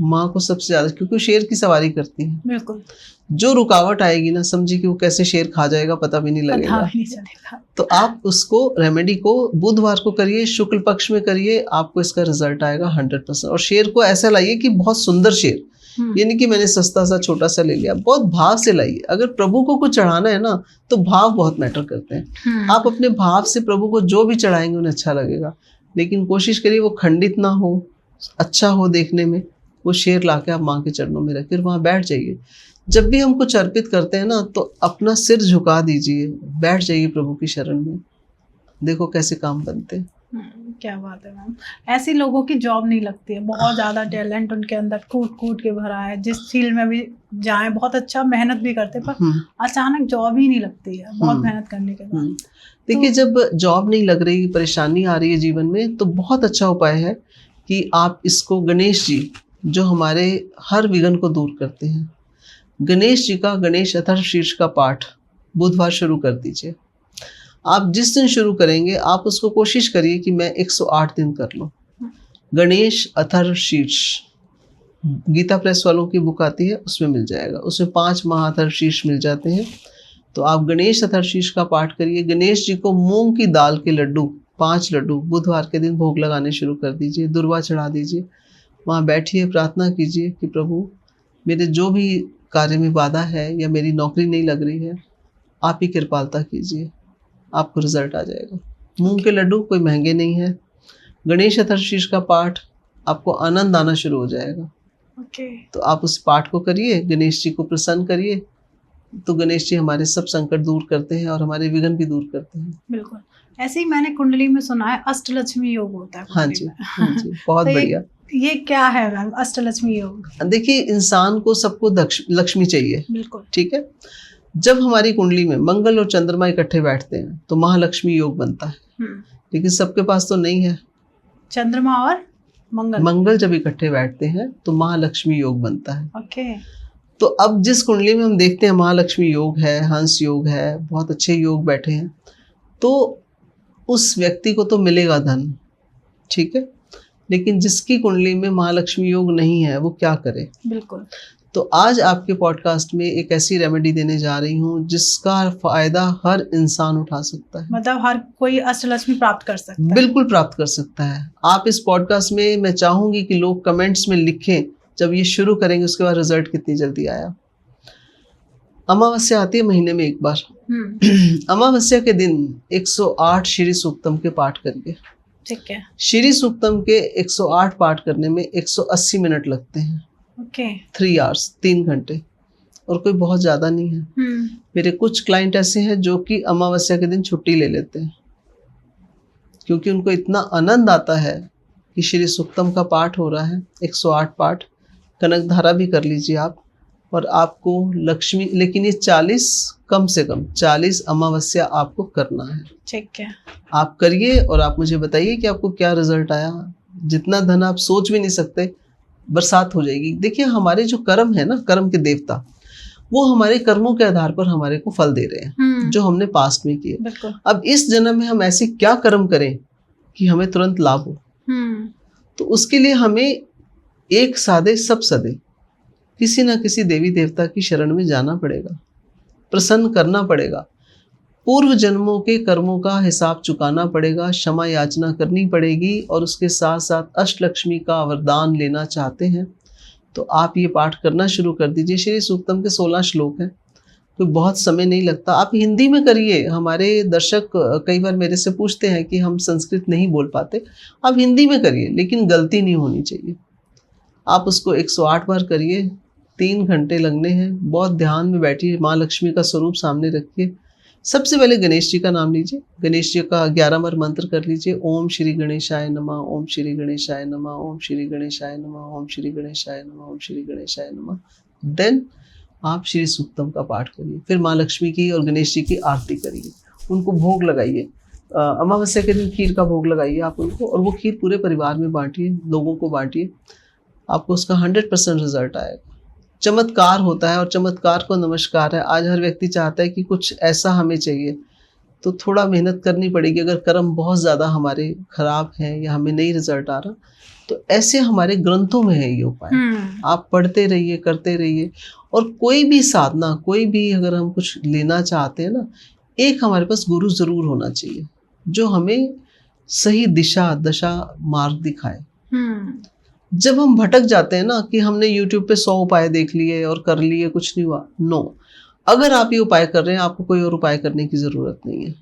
माँ को सबसे ज्यादा, क्योंकि वो शेर की सवारी करती है। बिल्कुल। जो रुकावट आएगी ना, समझिए कि वो कैसे शेर खा जाएगा पता भी नहीं पता लगेगा। भी नहीं चलेगा। तो आप उसको रेमेडी को बुधवार को करिए, शुक्ल पक्ष में करिए, आपको इसका रिजल्ट आएगा 100%। और शेर को ऐसा लाइए कि बहुत सुंदर शेर, ये नहीं कि मैंने सस्ता सा छोटा सा ले लिया, बहुत भाव से लाइए। अगर प्रभु को कुछ चढ़ाना है ना, तो भाव बहुत मैटर करते हैं। आप अपने भाव से प्रभु को जो भी चढ़ाएंगे उन्हें अच्छा लगेगा, लेकिन कोशिश करिए वो खंडित ना हो, अच्छा हो देखने में। वो शेर लाके आप माँ के चरणों में रखिए, वहाँ बैठ जाइए। जब भी हम कुछ अर्पित करते हैं ना, तो अपना सिर झुका दीजिए, बैठ जाइए प्रभु की शरण में, देखो कैसे काम बनते हैं। क्या बात है मैम। ऐसे लोगों की जॉब नहीं लगती है, बहुत ज़्यादा टैलेंट उनके अंदर कूट कूट के भरा है, जिस फील्ड में भी जाएं बहुत अच्छा मेहनत भी करते हैं, पर अचानक जॉब ही नहीं लगती है बहुत मेहनत करने के बाद। देखिए, जब जॉब नहीं लग रही, परेशानी आ रही है जीवन में, तो बहुत अच्छा उपाय है कि आप इसको गणेश जी, जो हमारे हर विघ्न को दूर करते हैं, गणेश जी का गणेश अथर्वशीर्ष का पाठ बुधवार शुरू कर दीजिए। आप जिस दिन शुरू करेंगे, आप उसको कोशिश करिए कि मैं 108 दिन कर लूँ। गणेश अथर्वशीर्ष, गीता प्रेस वालों की बुक आती है, उसमें मिल जाएगा, उसमें 5 महाअथर्वशीर्ष मिल जाते हैं। तो आप गणेश अथर्वशीर्ष का पाठ करिए। गणेश जी को मूंग की दाल के लड्डू, 5 लड्डू बुधवार के दिन भोग लगाने शुरू कर दीजिए, दुर्वा चढ़ा दीजिए, वहाँ बैठिए, प्रार्थना कीजिए कि प्रभु मेरे जो भी कार्य में बाधा है या मेरी नौकरी नहीं लग रही है, आप ही कृपालता कीजिए, आपको रिजल्ट आ जाएगा। मूंग के लड्डू कोई महंगे नहीं है। गणेश अथर्वशीर्ष का पाठ, आपको आनंद आना शुरू हो जाएगा। तो आप उस पाठ को करिए, गणेश जी को प्रसन्न करिए, तो गणेश जी हमारे सब संकट दूर करते हैं और हमारे विघ्न भी दूर करते हैं। बिल्कुल। ऐसे ही मैंने कुंडली में सुना है अष्टलक्ष्मी योग होता है। हाँ जी, हाँ जी, बहुत तो बढ़िया। ये क्या है मैम अष्टलक्ष्मी योग? देखिए, इंसान को सबको लक्ष्मी चाहिए। बिल्कुल। ठीक है। जब हमारी कुंडली में मंगल और चंद्रमा इकट्ठे बैठते हैं तो महालक्ष्मी योग बनता है। लेकिन सबके पास तो नहीं है। चंद्रमा और मंगल जब इकट्ठे बैठते हैं तो महालक्ष्मी योग बनता है। ओके। तो अब जिस कुंडली में हम देखते हैं महालक्ष्मी योग है, हंस योग है, बहुत अच्छे योग बैठे हैं, तो उस व्यक्ति को तो मिलेगा धन, ठीक है। लेकिन जिसकी कुंडली में महालक्ष्मी योग नहीं है, वो क्या करे? बिल्कुल। तो आज आपके पॉडकास्ट में एक ऐसी रेमेडी देने जा रही हूँ जिसका फायदा हर इंसान उठा सकता है। मतलब हर कोई अष्टलक्ष्मी प्राप्त कर सकता है? बिल्कुल प्राप्त कर सकता है। आप इस पॉडकास्ट में, मैं चाहूंगी कि लोग कमेंट्स में लिखें जब ये शुरू करेंगे उसके बाद रिजल्ट कितनी जल्दी आया। अमावस्या आती है महीने में एक बार। अमावस्या के दिन 108 श्री सूक्तम के पाठ करिए। ठीक है। श्री सूक्तम के 108 पाठ करने में 180 मिनट लगते हैं। ओके। 3 आवर्स, 3 घंटे, और कोई बहुत ज्यादा नहीं है। मेरे कुछ क्लाइंट ऐसे हैं जो कि अमावस्या के दिन छुट्टी ले लेते हैं, क्योंकि उनको इतना आनंद आता है कि श्री सूक्तम का पाठ हो रहा है। 108 पाठ, कनक धारा भी कर लीजिए आप, और आपको लक्ष्मी, लेकिन ये 40 कम से कम 40 अमावस्या आपको करना है। ठीक है। आप करिए और आप मुझे बताइए कि आपको क्या रिजल्ट आया। जितना धन आप सोच भी नहीं सकते बरसात हो जाएगी। देखिए, हमारे जो कर्म है ना, कर्म के देवता, वो हमारे कर्मों के आधार पर हमारे को फल दे रहे हैं जो हमने पास्ट में किए। अब इस जन्म में हम ऐसे क्या कर्म करें कि हमें तुरंत लाभ हो। तो उसके लिए हमें एक साधे सब सदे, किसी ना किसी देवी देवता की शरण में जाना पड़ेगा, प्रसन्न करना पड़ेगा, पूर्व जन्मों के कर्मों का हिसाब चुकाना पड़ेगा, क्षमा याचना करनी पड़ेगी, और उसके साथ साथ अष्टलक्ष्मी का वरदान लेना चाहते हैं तो आप ये पाठ करना शुरू कर दीजिए। श्री सूक्तम के 16 श्लोक हैं, कोई बहुत समय नहीं लगता। आप हिंदी में करिए। हमारे दर्शक कई बार मेरे से पूछते हैं कि हम संस्कृत नहीं बोल पाते। आप हिंदी में करिए, लेकिन गलती नहीं होनी चाहिए। आप उसको 108 बार करिए, 3 घंटे लगने हैं। बहुत ध्यान में बैठिए, माँ लक्ष्मी का स्वरूप सामने रखिए। सबसे पहले गणेश जी का नाम लीजिए, गणेश जी का 11 बार मंत्र कर लीजिए। ओम श्री गणेशाय नमः, ओम श्री गणेशाय नमः, ओम श्री गणेशाय नमः, ओम श्री गणेशाय नमः, ओम श्री गणेशाय नमः। देन आप श्री सूक्तम का पाठ करिए। फिर माँ लक्ष्मी की और गणेश जी की आरती करिए, उनको भोग लगाइए। अमावस्या के दिन खीर का भोग लगाइए आप उनको, और वो खीर पूरे परिवार में बांटिए, लोगों को बांटिए। आपको उसका 100% रिजल्ट आएगा। चमत्कार होता है, और चमत्कार को नमस्कार है। आज हर व्यक्ति चाहता है कि कुछ ऐसा हमें चाहिए, तो थोड़ा मेहनत करनी पड़ेगी। अगर कर्म बहुत ज़्यादा हमारे खराब हैं या हमें नहीं रिजल्ट आ रहा, तो ऐसे हमारे ग्रंथों में है ये उपाय। आप पढ़ते रहिए, करते रहिए। और कोई भी साधना, कोई भी अगर हम कुछ लेना चाहते हैं ना, एक हमारे पास गुरु ज़रूर होना चाहिए जो हमें सही दिशा, दशा, मार्ग दिखाए। जब हम भटक जाते हैं ना कि हमने YouTube पे 100 उपाय देख लिए और कर लिए, कुछ नहीं हुआ, नो। अगर आप ये उपाय कर रहे हैं, आपको कोई और उपाय करने की ज़रूरत नहीं है।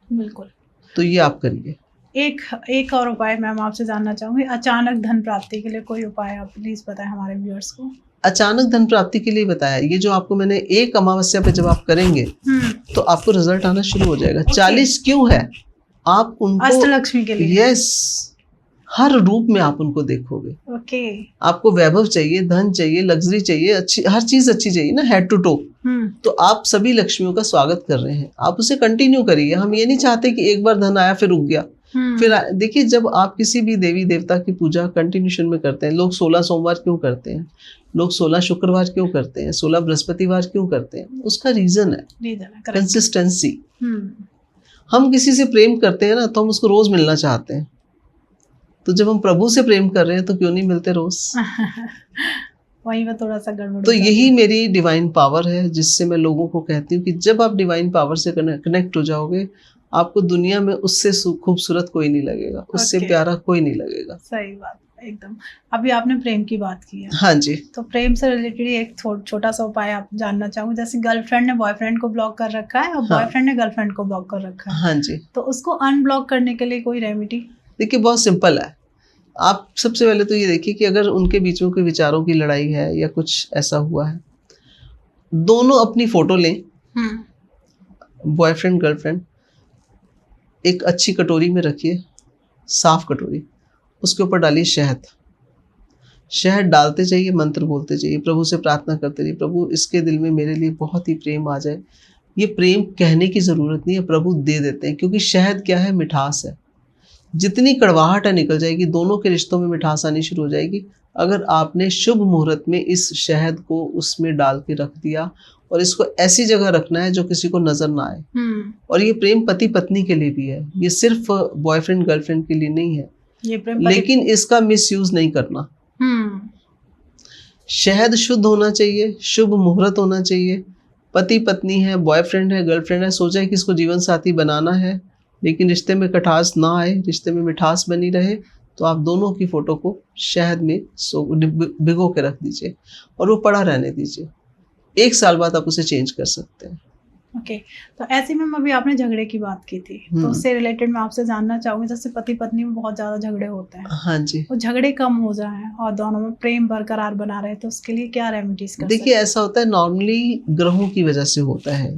बिल्कुल। तो ये आप करिए। एक और उपाय मैम आपसे जानना चाहूँगी, अचानक धन प्राप्ति के लिए कोई उपाय आप प्लीज़ बताएं हमारे व्यूअर्स को। अचानक धन प्राप्ति के लिए बताया, ये जो आपको मैंने एक अमावस्या पे जब आप करेंगे तो आपको रिजल्ट आना शुरू हो जाएगा। 40 क्यों है, आप उनको अष्टलक्ष्मी के लिए, यस, हर रूप में आप उनको देखोगे। ओके। आपको वैभव चाहिए, धन चाहिए, लग्जरी चाहिए, अच्छी हर चीज अच्छी चाहिए ना, हेड टू टो। तो आप सभी लक्ष्मियों का स्वागत कर रहे हैं, आप उसे कंटिन्यू करिए। हम ये नहीं चाहते कि एक बार धन आया फिर रुक गया। फिर देखिए, जब आप किसी भी देवी देवता की पूजा कंटिन्यूशन में करते हैं, लोग 16 सोमवार क्यों करते हैं, लोग 16 शुक्रवार क्यों करते हैं, 16 बृहस्पतिवार क्यों करते हैं, उसका रीजन है कंसिस्टेंसी। हम किसी से प्रेम करते हैं ना, तो हम उसको रोज मिलना चाहते हैं। तो जब हम प्रभु से प्रेम कर रहे हैं तो क्यों नहीं मिलते रोज? वहीं पर थोड़ा सा गड़बड़। तो यही मेरी डिवाइन पावर है, जिससे मैं लोगों को कहती हूँ कि जब आप डिवाइन पावर से कनेक्ट हो जाओगे, आपको दुनिया में उससे खूबसूरत कोई नहीं लगेगा, उससे प्यारा कोई नहीं लगेगा। सही बात, एकदम। अभी आपने प्रेम की बात की है, हाँ जी। तो प्रेम से रिलेटेड एक छोटा सा उपाय आप जानना चाहूंगी। जैसे गर्लफ्रेंड ने बॉयफ्रेंड को ब्लॉक कर रखा है और बॉयफ्रेंड ने गर्लफ्रेंड को ब्लॉक कर रखा है, हाँ जी, तो उसको अनब्लॉक करने के लिए कोई रेमेडी? देखिए, बहुत सिंपल है। आप सबसे पहले तो ये देखिए कि अगर उनके बीच में कोई विचारों की लड़ाई है या कुछ ऐसा हुआ है, दोनों अपनी फोटो लें, बॉयफ्रेंड गर्लफ्रेंड, एक अच्छी कटोरी में रखिए, साफ कटोरी, उसके ऊपर डालिए शहद। शहद डालते जाइए, मंत्र बोलते जाइए, प्रभु से प्रार्थना करते रहिए, प्रभु इसके दिल में मेरे लिए बहुत ही प्रेम आ जाए। ये प्रेम कहने की ज़रूरत नहीं है, प्रभु दे देते हैं, क्योंकि शहद क्या है, मिठास है। जितनी कड़वाहट है निकल जाएगी, दोनों के रिश्तों में मिठास आनी शुरू हो जाएगी अगर आपने शुभ मुहूर्त में इस शहद को उसमें डाल के रख दिया। और इसको ऐसी जगह रखना है जो किसी को नजर ना आए। और ये प्रेम पति पत्नी के लिए भी है, ये सिर्फ बॉयफ्रेंड गर्लफ्रेंड के लिए नहीं है, ये प्रेम लेकिन इसका मिसयूज नहीं करना। शहद शुद्ध होना चाहिए, शुभ मुहूर्त होना चाहिए। पति पत्नी है, बॉयफ्रेंड है, गर्लफ्रेंड है, सोचा है कि इसको जीवन साथी बनाना है, लेकिन रिश्ते में खटास ना आए, रिश्ते में मिठास बनी रहे, तो आप दोनों की फोटो को शहद में भिगो के रख दीजिए और वो पड़ा रहने दीजिए। 1 साल बाद आप उसे चेंज कर सकते हैं। ओके। तो ऐसे में अभी आपने झगड़े की बात की थी, तो उससे रिलेटेड मैं आपसे जानना चाहूंगी, जैसे पति पत्नी में बहुत ज्यादा झगड़े होते हैं, हाँ जी, वो झगड़े कम हो जाए और दोनों में प्रेम बरकरार बना रहे, तो उसके लिए क्या रेमेडीज कर? देखिए, ऐसा होता है नॉर्मली ग्रहों की वजह से होता है।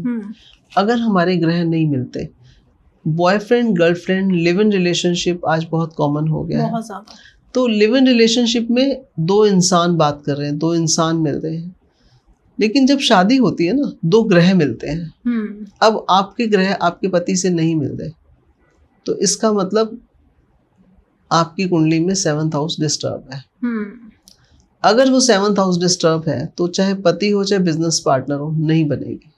अगर हमारे ग्रह नहीं मिलते, boyfriend girlfriend live in relationship आज बहुत कॉमन हो गया है, बहुत ज्यादा। तो लिव इन रिलेशनशिप में 2 इंसान बात कर रहे हैं, 2 इंसान मिल रहे हैं, लेकिन जब शादी होती है ना, 2 ग्रह मिलते हैं। अब आपके ग्रह आपके पति से नहीं मिल रहे, तो इसका मतलब आपकी कुंडली में 7th हाउस डिस्टर्ब है। अगर वो 7th हाउस डिस्टर्ब है, तो चाहे पति हो चाहे बिजनेस पार्टनर हो, नहीं बनेगी।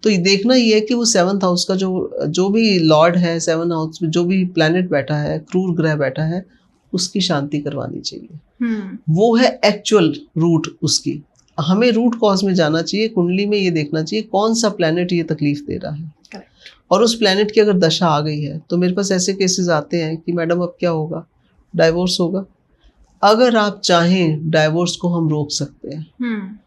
तो ये देखना ये है कि वो 7th हाउस का जो भी लॉर्ड है, 7th हाउस में जो भी प्लैनेट बैठा है, क्रूर ग्रह बैठा है, उसकी शांति करवानी चाहिए। वो है एक्चुअल रूट उसकी। हमें रूट कॉज में जाना चाहिए, कुंडली में ये देखना चाहिए कौन सा प्लैनेट ये तकलीफ दे रहा है। और उस प्लैनेट की अगर दशा आ गई है, तो मेरे पास ऐसे केसेस आते हैं कि मैडम अब क्या होगा, डाइवोर्स होगा। अगर आप चाहें, डाइवोर्स को हम रोक सकते हैं।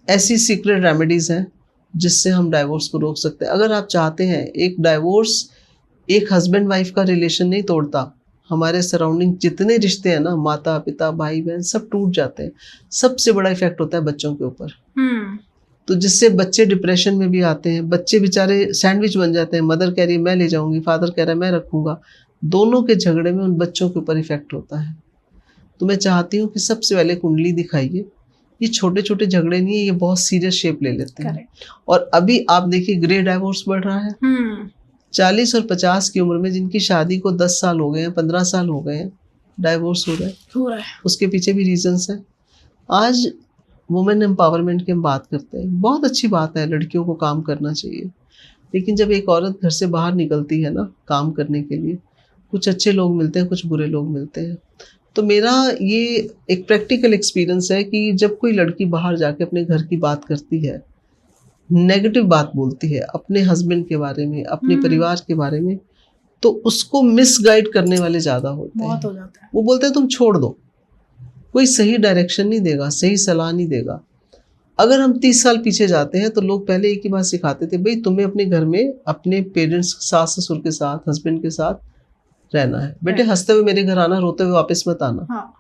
ऐसी सीक्रेट रेमेडीज हैं जिससे हम डाइवोर्स को रोक सकते हैं। अगर आप चाहते हैं, एक डाइवोर्स एक हस्बैंड वाइफ का रिलेशन नहीं तोड़ता, हमारे सराउंडिंग जितने रिश्ते हैं ना, माता पिता भाई बहन, सब टूट जाते हैं। सबसे बड़ा इफेक्ट होता है बच्चों के ऊपर। तो जिससे बच्चे डिप्रेशन में भी आते हैं, बच्चे बेचारे सैंडविच बन जाते हैं। मदर कह रही है मैं ले जाऊंगी, फादर कह रहा है मैं रखूंगा। दोनों के झगड़े में उन बच्चों के ऊपर इफेक्ट होता है। तो मैं चाहती हूँ कि सबसे पहले कुंडली दिखाइए। ये छोटे छोटे झगड़े नहीं है, ये बहुत सीरियस शेप ले लेते हैं। और अभी आप देखिए, ग्रे डाइवोर्स बढ़ रहा है। 40 और 50 की उम्र में जिनकी शादी को 10 साल हो गए हैं, 15 साल हो गए हैं, डाइवोर्स हो रहा है। उसके पीछे भी रीजंस हैं। आज वुमेन एम्पावरमेंट की हम बात करते हैं, बहुत अच्छी बात है, लड़कियों को काम करना चाहिए, लेकिन जब एक औरत घर से बाहर निकलती है ना काम करने के लिए, कुछ अच्छे लोग मिलते हैं, कुछ बुरे लोग मिलते हैं। तो मेरा ये एक प्रैक्टिकल एक्सपीरियंस है कि जब कोई लड़की बाहर जाके अपने घर की बात करती है, नेगेटिव बात बोलती है अपने हस्बैंड के बारे में, अपने परिवार के बारे में, तो उसको मिसगाइड करने वाले ज़्यादा होते हैं। बहुत हो जाता है। वो बोलते हैं तुम छोड़ दो, कोई सही डायरेक्शन नहीं देगा, सही सलाह नहीं देगा। अगर हम 30 साल पीछे जाते हैं तो लोग पहले एक ही बात सिखाते थे, भाई तुम्हें अपने घर में अपने पेरेंट्स, सास ससुर के साथ, हस्बैंड के साथ रहना है, बेटे हंसते हुए मेरे घर आना, रोते हुए वापस मत आना। हाँ,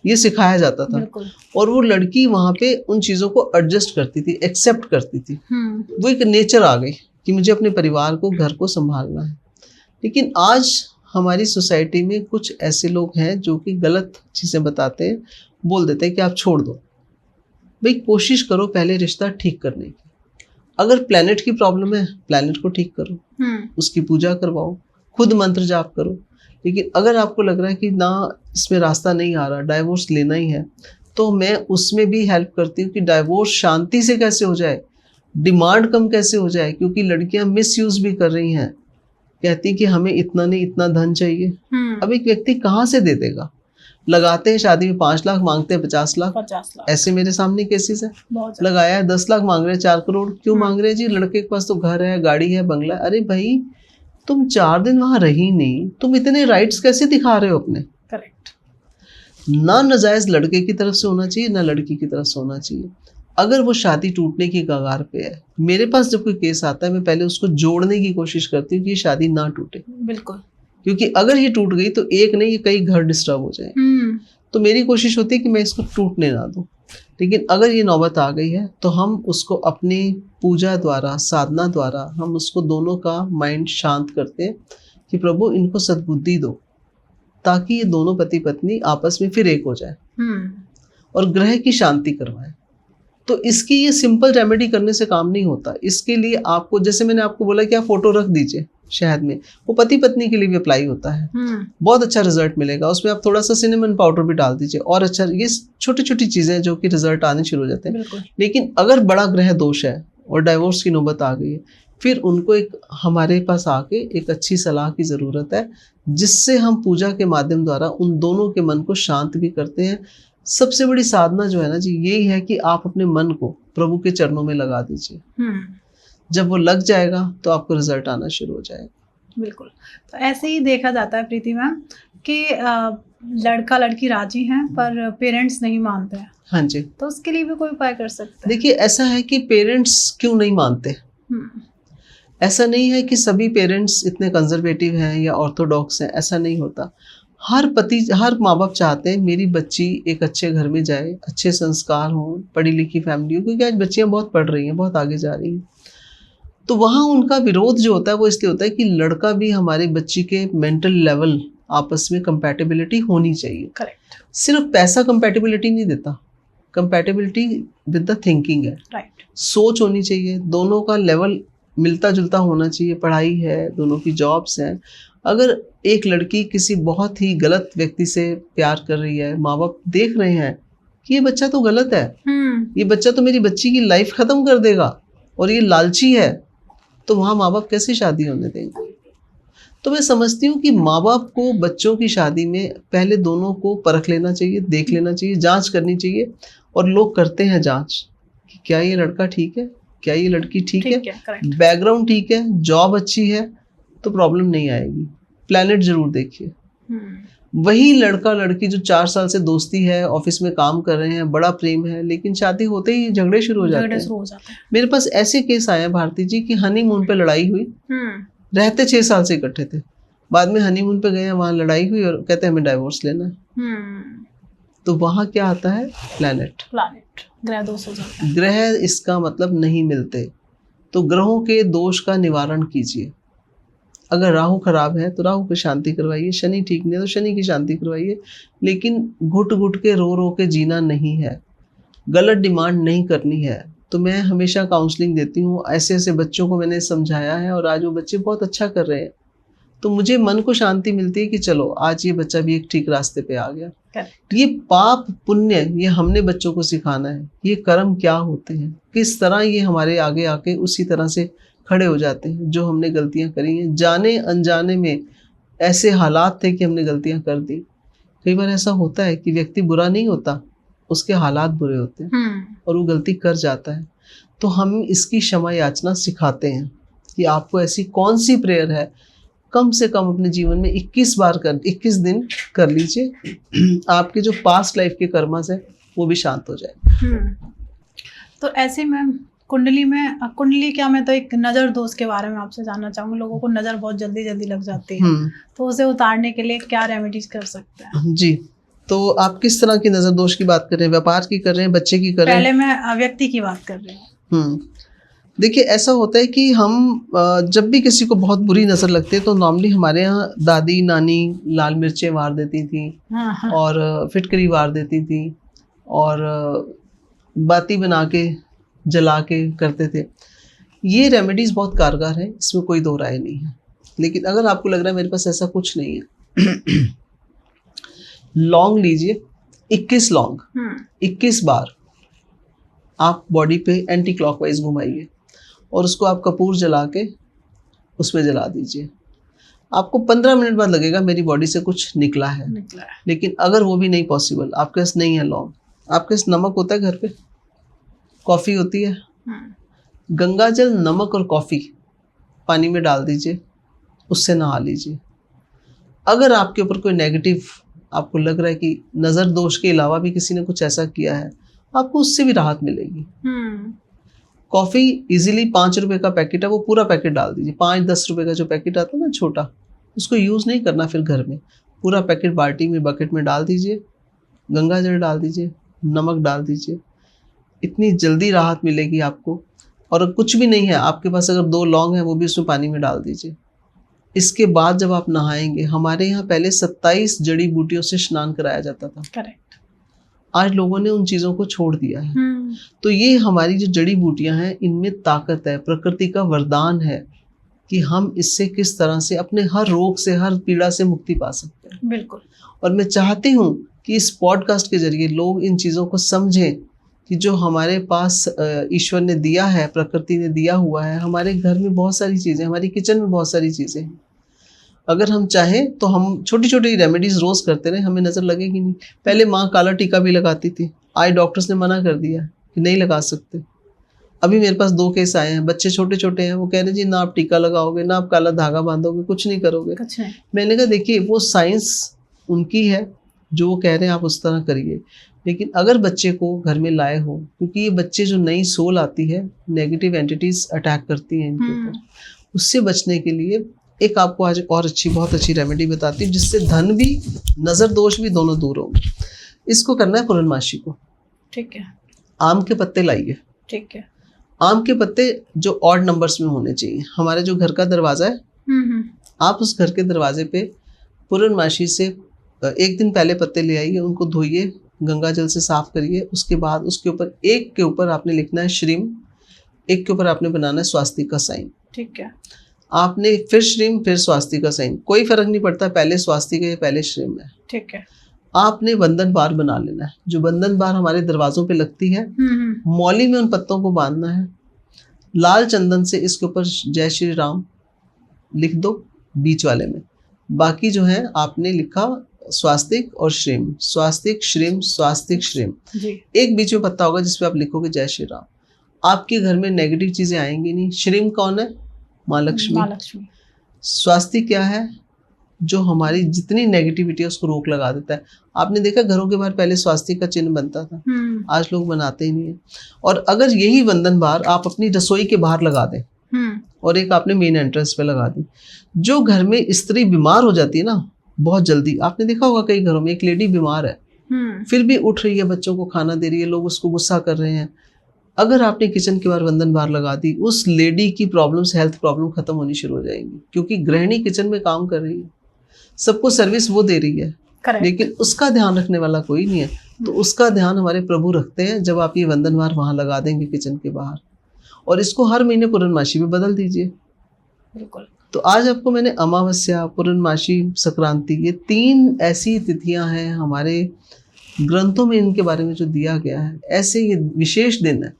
ये सिखाया जाता था। बिल्कुल। और वो लड़की वहां पे उन चीजों को एडजस्ट करती थी, एक्सेप्ट करती थी। वो एक नेचर आ गई कि मुझे अपने परिवार को, घर को संभालना है। लेकिन आज हमारी सोसाइटी में कुछ ऐसे लोग हैं जो कि गलत चीजें बताते हैं, बोल देते हैं कि आप छोड़ दो। भाई कोशिश करो पहले रिश्ता ठीक करने की। अगर प्लेनेट की प्रॉब्लम है, प्लेनेट को ठीक करो, उसकी पूजा करवाओ, खुद मंत्र जाप करो। लेकिन अगर आपको लग रहा है कि ना इसमें रास्ता नहीं आ रहा, डाइवोर्स लेना ही है, तो मैं उसमें भी हेल्प करती हूँ कि डाइवोर्स शांति से कैसे हो जाए, डिमांड कम कैसे हो जाए। क्योंकि लड़कियां मिसयूज भी कर रही हैं, कहती कि हमें इतना नहीं इतना धन चाहिए। अब एक व्यक्ति कहाँ से दे देगा? लगाते हैं शादी में 5 लाख, मांगते हैं 50 लाख। ऐसे मेरे सामने केसेस है। लगाया है 10 लाख, मांग रहे हैं 4 करोड़। क्यों मांग रहे हैं जी? लड़के के पास तो घर है, गाड़ी है, बंगला है। अरे भाई तुम 4 दिन वहां रही नहीं, तुम इतने राइट्स कैसे दिखा रहे हो अपने? करेक्ट। ना नाजायज लड़के की तरफ से होना चाहिए, ना लड़की की तरफ से होना चाहिए। अगर वो शादी टूटने की कगार पे है, मेरे पास जब कोई केस आता है, मैं पहले उसको जोड़ने की कोशिश करती हूँ कि ये शादी ना टूटे। बिल्कुल। क्योंकि अगर ये टूट गई तो एक नहीं, ये कई घर डिस्टर्ब हो जाए। तो मेरी कोशिश होती है कि मैं इसको टूटने ना दूं। लेकिन अगर ये नौबत आ गई है तो हम उसको अपनी पूजा द्वारा, साधना द्वारा, हम उसको दोनों का माइंड शांत करते हैं कि प्रभु इनको सद्बुद्धि दो, ताकि ये दोनों पति पत्नी आपस में फिर एक हो जाए और ग्रह की शांति करवाएं। तो इसकी ये सिंपल रेमेडी करने से काम नहीं होता। इसके लिए आपको, जैसे मैंने आपको बोला कि आप फोटो रख दीजिए शहद में, वो पति पत्नी के लिए भी अप्लाई होता है। बहुत अच्छा रिजल्ट मिलेगा। उसमें आप थोड़ा सा सिनेमन पाउडर भी डाल दीजिए और अच्छा, ये छोटी छोटी चीजें जो कि रिजल्ट आने शुरू हो जाते हैं। लेकिन अगर बड़ा ग्रह दोष है और डाइवोर्स की नौबत आ गई है, फिर उनको एक हमारे पास आके एक अच्छी सलाह की जरूरत है, जिससे हम पूजा के माध्यम द्वारा उन दोनों के मन को शांत भी करते हैं। सबसे बड़ी साधना जो है ना जी, यही है कि आप अपने मन को प्रभु के चरणों में लगा दीजिए। जब वो लग जाएगा तो आपको रिजल्ट आना शुरू हो जाएगा। बिल्कुल। तो ऐसे ही देखा जाता है प्रीति मैम कि लड़का लड़की राजी हैं पर पेरेंट्स नहीं मानते हैं। हाँ जी। तो उसके लिए भी कोई उपाय कर सकते हैं? देखिए, ऐसा है कि पेरेंट्स क्यों नहीं मानते, ऐसा नहीं है कि सभी पेरेंट्स इतने कंजर्वेटिव हैं या ऑर्थोडॉक्स हैं, ऐसा नहीं होता। हर माँ बाप चाहते हैं मेरी बच्ची एक अच्छे घर में जाए, अच्छे संस्कार हों, पढ़ी लिखी फैमिली हो, क्योंकि आज बच्चियां बहुत पढ़ रही हैं, बहुत आगे जा रही हैं। तो वहाँ उनका विरोध जो होता है वो इसलिए होता है कि लड़का भी हमारे बच्ची के मेंटल लेवल, आपस में कंपैटिबिलिटी होनी चाहिए। करेक्ट। सिर्फ पैसा कंपैटिबिलिटी नहीं देता, कंपैटिबिलिटी विद द थिंकिंग है। राइट। सोच होनी चाहिए, दोनों का लेवल मिलता जुलता होना चाहिए, पढ़ाई है, दोनों की जॉब्स हैं। अगर एक लड़की किसी बहुत ही गलत व्यक्ति से प्यार कर रही है, माँ बाप देख रहे हैं कि ये बच्चा तो गलत है, ये बच्चा तो मेरी बच्ची की लाइफ खत्म कर देगा और ये लालची है, तो वहाँ माँ बाप कैसे शादी होने देंगे? तो मैं समझती हूँ कि माँ बाप को बच्चों की शादी में पहले दोनों को परख लेना चाहिए, देख लेना चाहिए, जांच करनी चाहिए। और लोग करते हैं जांच कि क्या ये लड़का ठीक है, क्या ये लड़की ठीक है, बैकग्राउंड ठीक है, जॉब अच्छी है, तो प्रॉब्लम नहीं आएगी। प्लैनेट जरूर देखिए। वही लड़का लड़की जो 4 साल से दोस्ती है, ऑफिस में काम कर रहे हैं, बड़ा प्रेम है, लेकिन शादी होते ही झगड़े शुरू हो जाते हैं। मेरे पास ऐसे केस आए हैं भारती जी कि हनीमून पे लड़ाई हुई, रहते 6 साल से इकट्ठे थे, बाद में हनीमून पे गए, वहां लड़ाई हुई और कहते हैं हमें डाइवोर्स लेना है। तो वहां क्या आता है? प्लैनेट, ग्रह दोष हो जाता है। ग्रह इसका मतलब नहीं मिलते। तो ग्रहों के दोष का निवारण कीजिए। अगर राहु खराब है तो राहु की शांति करवाइए, शनि ठीक नहीं है तो शनि की शांति करवाइए। लेकिन घुट घुट के रो रो के जीना नहीं है, गलत डिमांड नहीं करनी है। तो मैं हमेशा काउंसलिंग देती हूँ, ऐसे ऐसे बच्चों को मैंने समझाया है और आज वो बच्चे बहुत अच्छा कर रहे हैं। तो मुझे मन को शांति मिलती है कि चलो आज ये बच्चा भी एक ठीक रास्ते पे आ गया। ये पाप पुण्य, ये हमने बच्चों को सिखाना है, ये कर्म क्या होते हैं, किस तरह ये हमारे आगे आके उसी तरह से खड़े हो जाते हैं। जो हमने गलतियां करी हैं, जाने अनजाने में ऐसे हालात थे कि हमने गलतियां कर दी। कई बार ऐसा होता है कि व्यक्ति बुरा नहीं होता, उसके हालात बुरे होते हैं और वो गलती कर जाता है। तो हम इसकी क्षमा याचना सिखाते हैं कि आपको ऐसी कौन सी प्रेयर है, कम से कम अपने जीवन में 21 दिन कर लीजिए। आपके जो पास्ट लाइफ के कर्मस है वो भी शांत हो जाए। तो ऐसे में कुंडली क्या, मैं तो एक नज़र दोष के बारे में आपसे जानना चाहूँगी। लोगों को नज़र बहुत जल्दी जल्दी लग जाती है, तो उसे उतारने के लिए क्या रेमेडीज कर सकते हैं? जी, तो आप किस तरह की नज़र दोष की बात कर रहे हैं? व्यापार की कर रहे हैं, बच्चे की कर रहे हैं? पहले मैं व्यक्ति की बात कर रही हूँ। देखिए, ऐसा होता है कि हम जब भी किसी को बहुत बुरी नज़र लगती है तो नॉर्मली हमारे यहाँ दादी नानी लाल मिर्चें वार देती थी और फिटकरी वार देती थी और बाती बना के जला के करते थे। ये रेमेडीज़ बहुत कारगर है, इसमें कोई दो राय नहीं है। लेकिन अगर आपको लग रहा है मेरे पास ऐसा कुछ नहीं है, लौंग लीजिए, 21 लौंग 21 बार आप बॉडी पे एंटी क्लॉकवाइज घुमाइए और उसको आप कपूर जला के उसमें जला दीजिए। आपको 15 मिनट बाद लगेगा मेरी बॉडी से कुछ निकला है। लेकिन अगर वो भी नहीं पॉसिबल, आपके पास नहीं है लौंग, आपके पास नमक होता है घर पे, कॉफ़ी होती है, गंगा जल, नमक और कॉफ़ी पानी में डाल दीजिए, उससे नहा लीजिए। अगर आपके ऊपर कोई नेगेटिव आपको लग रहा है कि नज़र दोष के अलावा भी किसी ने कुछ ऐसा किया है, आपको उससे भी राहत मिलेगी। कॉफ़ी इजीली 5 रुपए का पैकेट है, वो पूरा पैकेट डाल दीजिए। 5-10 रुपए का जो पैकेट आता है ना छोटा, उसको यूज़ नहीं करना फिर घर में, पूरा पैकेट बाल्टी में बकेट में डाल दीजिए, गंगा जल डाल दीजिए, नमक डाल दीजिए। इतनी जल्दी राहत मिलेगी आपको। और कुछ भी नहीं है आपके पास, अगर 2 लौंग हैं वो भी उसमें पानी में डाल दीजिए। इसके बाद जब आप नहाएंगे, हमारे यहाँ पहले 27 जड़ी बूटियों से स्नान कराया जाता था। करेक्ट। आज लोगों ने उन चीज़ों को छोड़ दिया है। तो ये हमारी जो जड़ी बूटियां हैं, इनमें ताकत है, प्रकृति का वरदान है कि हम इससे किस तरह से अपने हर रोग से, हर पीड़ा से मुक्ति पा सकते हैं। बिल्कुल। और मैं चाहती हूँ कि इस पॉडकास्ट के जरिए लोग इन चीज़ों को समझें कि जो हमारे पास ईश्वर ने दिया है, प्रकृति ने दिया हुआ है। हमारे घर में बहुत सारी चीज़ें, हमारी किचन में बहुत सारी चीज़ें हैं। अगर हम चाहें तो हम छोटी छोटी रेमेडीज़ रोज़ करते रहे, हमें नज़र लगेगी नहीं। पहले माँ काला टीका भी लगाती थी, आई डॉक्टर्स ने मना कर दिया कि नहीं लगा सकते। अभी मेरे पास 2 केस आए हैं, बच्चे छोटे छोटे हैं, वो कह रहे जी ना आप टीका लगाओगे, ना आप काला धागा बांधोगे, कुछ नहीं करोगे। मैंने कहा देखिए, वो साइंस उनकी है, जो वो कह रहे हैं आप उस तरह करिए। लेकिन अगर बच्चे को घर में लाए हो, क्योंकि ये बच्चे जो नई सोल आती है, नेगेटिव एंटिटीज अटैक करती हैं इनके ऊपर, उससे बचने के लिए एक आपको आज और बहुत अच्छी रेमेडी बताती हूँ, जिससे धन भी, नज़र दोष भी दोनों दूर होंगे। इसको करना है पूर्णमासी को। ठीक है। आम के पत्ते लाइए। ठीक है। आम के पत्ते जो ऑड नंबर्स में होने चाहिए। हमारे जो घर का दरवाज़ा है, आप उस घर के दरवाजे पे पूर्णमासी से 1 दिन पहले पत्ते ले आइए, उनको धोइए, गंगा जल से साफ करिए। उसके बाद उसके ऊपर, एक के ऊपर आपने लिखना है श्रीम, एक के ऊपर आपने बनाना है स्वास्तिक का साइन। ठीक है। आपने फिर श्रीम, फिर स्वास्तिक का साइन, कोई फर्क नहीं पड़ता पहले स्वास्तिक है या पहले श्रीम है। ठीक है। आपने बंधन बार बना लेना है, जो बंधन बार हमारे दरवाजों पे लगती है, मौली में उन पत्तों को बांधना है। लाल चंदन से इसके ऊपर जय श्री राम लिख दो बीच वाले में। बाकी जो है आपने लिखा स्वास्तिक और श्रीम, स्वास्तिक श्रीम, स्वास्तिक श्रीम। एक बीच में पत्ता होगा जिसपे आप लिखोगे जय श्री राम। आपके घर में नेगेटिव चीजें आएंगी नहीं। श्रीम कौन है? माँ लक्ष्मी। स्वास्तिक क्या है? जो हमारी जितनी नेगेटिविटी है उसको रोक लगा देता है। आपने देखा घरों के बाहर पहले स्वास्तिक का चिन्ह बनता था, आज लोग बनाते ही नहीं है। और अगर यही बंधन बार आप अपनी रसोई के बाहर लगा दें और एक आपने मेन एंट्रेंस पे लगा दी, जो घर में स्त्री बीमार हो जाती है ना बहुत जल्दी, आपने देखा होगा कई घरों में एक लेडी बीमार है, फिर भी उठ रही है, बच्चों को खाना दे रही है, लोग उसको गुस्सा कर रहे हैं। अगर आपने किचन के बाहर बंधन बार लगा दी, उस लेडी की प्रॉब्लम्स, हेल्थ प्रॉब्लम खत्म होनी शुरू हो जाएंगी, क्योंकि गृहिणी किचन में काम कर रही है, सबको सर्विस वो दे रही है, लेकिन उसका ध्यान रखने वाला कोई नहीं है। तो उसका ध्यान हमारे प्रभु रखते हैं। जब आप ये बंधन बार वहां लगा देंगे किचन के बाहर, और इसको हर महीने पूर्णमासी में बदल दीजिए। बिल्कुल। तो आज आपको मैंने अमावस्या, पूर्णमासी, संक्रांति, ये 3 ऐसी तिथियां हैं हमारे ग्रंथों में, इनके बारे में जो दिया गया है, ऐसे ये विशेष दिन है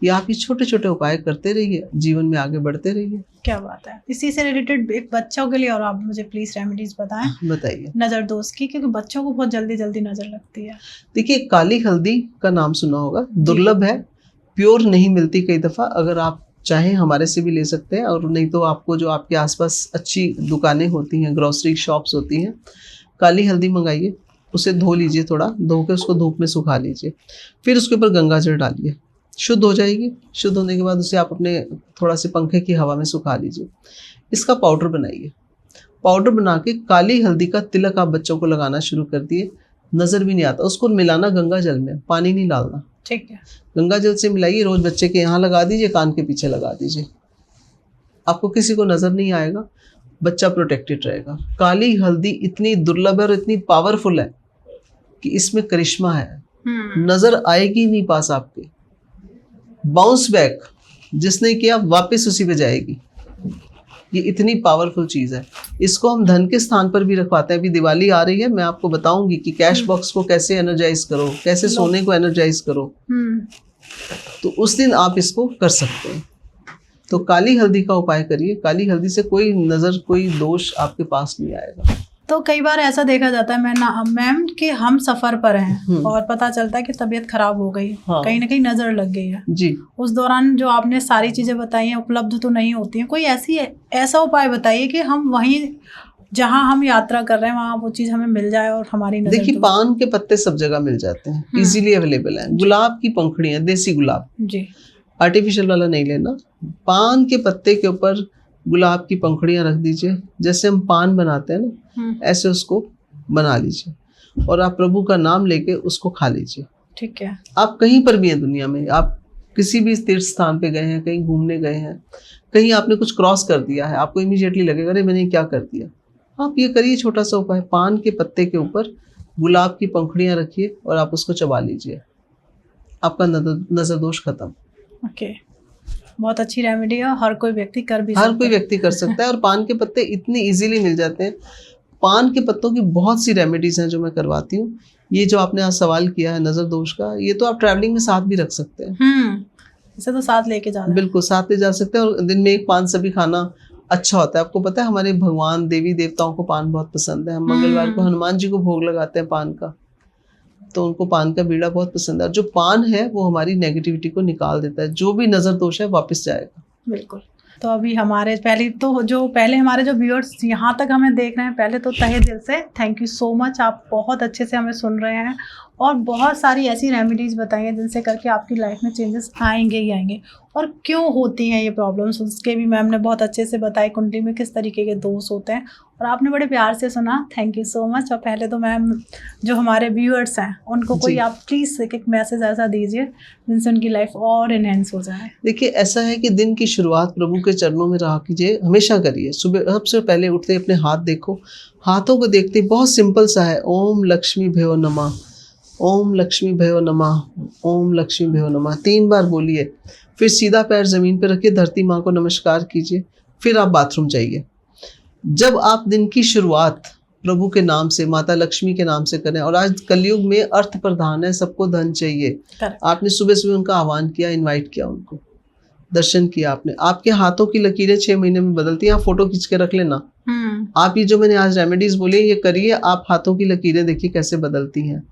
ये आप ये छोटे छोटे उपाय करते रहिए, जीवन में आगे बढ़ते रहिए। क्या बात है। इसी से रिलेटेड एक बच्चों के लिए और आप मुझे प्लीज रेमेडीज बताएं। बताइए। नजर दोष की, क्योंकि बच्चों को बहुत जल्दी जल्दी नजर लगती है। देखिए, काली हल्दी का नाम सुना होगा, दुर्लभ है, प्योर नहीं मिलती कई दफा। अगर आप चाहें हमारे से भी ले सकते हैं, और नहीं तो आपको जो आपके आसपास अच्छी दुकानें होती हैं, ग्रोसरी शॉप्स होती हैं, काली हल्दी मंगाइए, उसे धो लीजिए, थोड़ा धो के उसको धूप में सुखा लीजिए, फिर उसके ऊपर गंगा जल डालिए, शुद्ध हो जाएगी। शुद्ध होने के बाद उसे आप अपने थोड़ा से पंखे की हवा में सुखा लीजिए। इसका पाउडर बनाइए। पाउडर बना के काली हल्दी का तिलक आप बच्चों को लगाना शुरू कर दिए, नज़र भी नहीं आता। उसको मिलाना गंगा जल में, पानी नहीं डालना। ठीक है। गंगा जल से मिलाइए, रोज बच्चे के यहाँ लगा दीजिए, कान के पीछे लगा दीजिए। आपको किसी को नज़र नहीं आएगा, बच्चा प्रोटेक्टेड रहेगा। काली हल्दी इतनी दुर्लभ है और इतनी पावरफुल है कि इसमें करिश्मा है। नज़र आएगी नहीं पास आपके, बाउंस बैक जिसने किया वापस उसी पे जाएगी। ये इतनी पावरफुल चीज़ है। इसको हम धन के स्थान पर भी रखवाते हैं। अभी दिवाली आ रही है, मैं आपको बताऊंगी कि कैश बॉक्स को कैसे एनर्जाइज करो, कैसे सोने को एनर्जाइज करो। तो उस दिन आप इसको कर सकते हैं। तो काली हल्दी का उपाय करिए। काली हल्दी से कोई नज़र, कोई दोष आपके पास नहीं आएगा। तो कई बार ऐसा देखा जाता है मैम कि हम सफर पर हैं और पता चलता है कि तबीयत खराब हो गई, कहीं ना कहीं नजर लग गई है जी। उस दौरान जो आपने सारी चीजें बताई हैं उपलब्ध तो नहीं होती हैं। कोई ऐसा उपाय बताइए कि हम वहीं जहां हम यात्रा कर रहे हैं वहां वो चीज हमें मिल जाए और हमारी नजर। देखिए, पान के पत्ते सब जगह मिल जाते हैं, इजीली अवेलेबल है। गुलाब की पंखुड़ियां, देसी गुलाब जी, आर्टिफिशियल वाला नहीं लेना। पान के पत्ते के ऊपर गुलाब की पंखुड़ियां रख दीजिए, जैसे हम पान बनाते हैं ना, ऐसे उसको बना लीजिए और आप प्रभु का नाम लेके उसको खा लीजिए। ठीक है। आप कहीं पर भी हैं दुनिया में, आप किसी भी तीर्थ स्थान पे गए हैं, कहीं घूमने गए हैं, कहीं आपने कुछ क्रॉस कर दिया है, आपको इमीडिएटली लगेगा अरे मैंने क्या कर दिया। आप ये करिए, छोटा सा उपाय, पान के पत्ते के ऊपर गुलाब की पंखुड़ियां रखिए और आप उसको चबा लीजिए, आपका नजर दोष खत्म। ओके, बहुत अच्छी रेमेडी है, हर कोई व्यक्ति कर भी हर कोई व्यक्ति कर सकता है। और पान के पत्ते इतनी इजीली मिल जाते हैं। पान के पत्तों की बहुत सी रेमेडीज हैं जो मैं करवाती हूँ। ये जो आपने आज सवाल किया है नजर दोष का, ये तो आप ट्रैवलिंग में साथ भी रख सकते हैं। इसे तो साथ लेके जाना, बिल्कुल साथ ले जा सकते हैं। और दिन में एक पान सभी खाना अच्छा होता है। आपको पता है हमारे भगवान देवी देवताओं को पान बहुत पसंद है। हम मंगलवार को हनुमान जी को भोग लगाते हैं पान का, तो उनको पान का बीड़ा बहुत पसंद है। जो पान है वो हमारी नेगेटिविटी को निकाल देता है, जो भी नजर दोष है वापस जाएगा। बिल्कुल। तो अभी हमारे पहले हमारे जो व्यूअर्स यहाँ तक हमें देख रहे हैं, पहले तो तहे दिल से थैंक यू सो मच। आप बहुत अच्छे से हमें सुन रहे हैं और बहुत सारी ऐसी रेमेडीज़ बताई हैं जिनसे करके आपकी लाइफ में चेंजेस आएंगे ही आएंगे। और क्यों होती हैं ये प्रॉब्लम्स, उसके भी मैम ने बहुत अच्छे से बताई, कुंडली में किस तरीके के दोष होते हैं और आपने बड़े प्यार से सुना। Thank you so much. और पहले तो मैम जो हमारे व्यूअर्स हैं उनको कोई आप प्लीज़ एक मैसेज ऐसा दीजिए जिनसे उनकी लाइफ और इनहेंस हो जाए। देखिए, ऐसा है कि दिन की शुरुआत प्रभु के चरणों में रहा कीजिए, हमेशा करिए। सुबह सबसे पहले उठते अपने हाथ देखो, हाथों को देखते बहुत सिंपल सा है, ओम लक्ष्मी भयो नमः, ओम लक्ष्मी भयो नमः, ओम लक्ष्मी भयो नमः 3 बार बोलिए। फिर सीधा पैर जमीन पर रखिए, धरती माँ को नमस्कार कीजिए, फिर आप बाथरूम जाइए। जब आप दिन की शुरुआत प्रभु के नाम से, माता लक्ष्मी के नाम से करें, और आज कलयुग में अर्थ प्रधान है, सबको धन चाहिए। आपने सुबह सुबह उनका आह्वान किया, इनवाइट किया, उनको दर्शन किया आपने। आपके हाथों की लकीरें 6 महीने में बदलती हैं। आप फोटो खींच के रख लेना। आप ये जो मैंने आज रेमेडीज बोली ये करिए, आप हाथों की लकीरें देखिए कैसे बदलती हैं।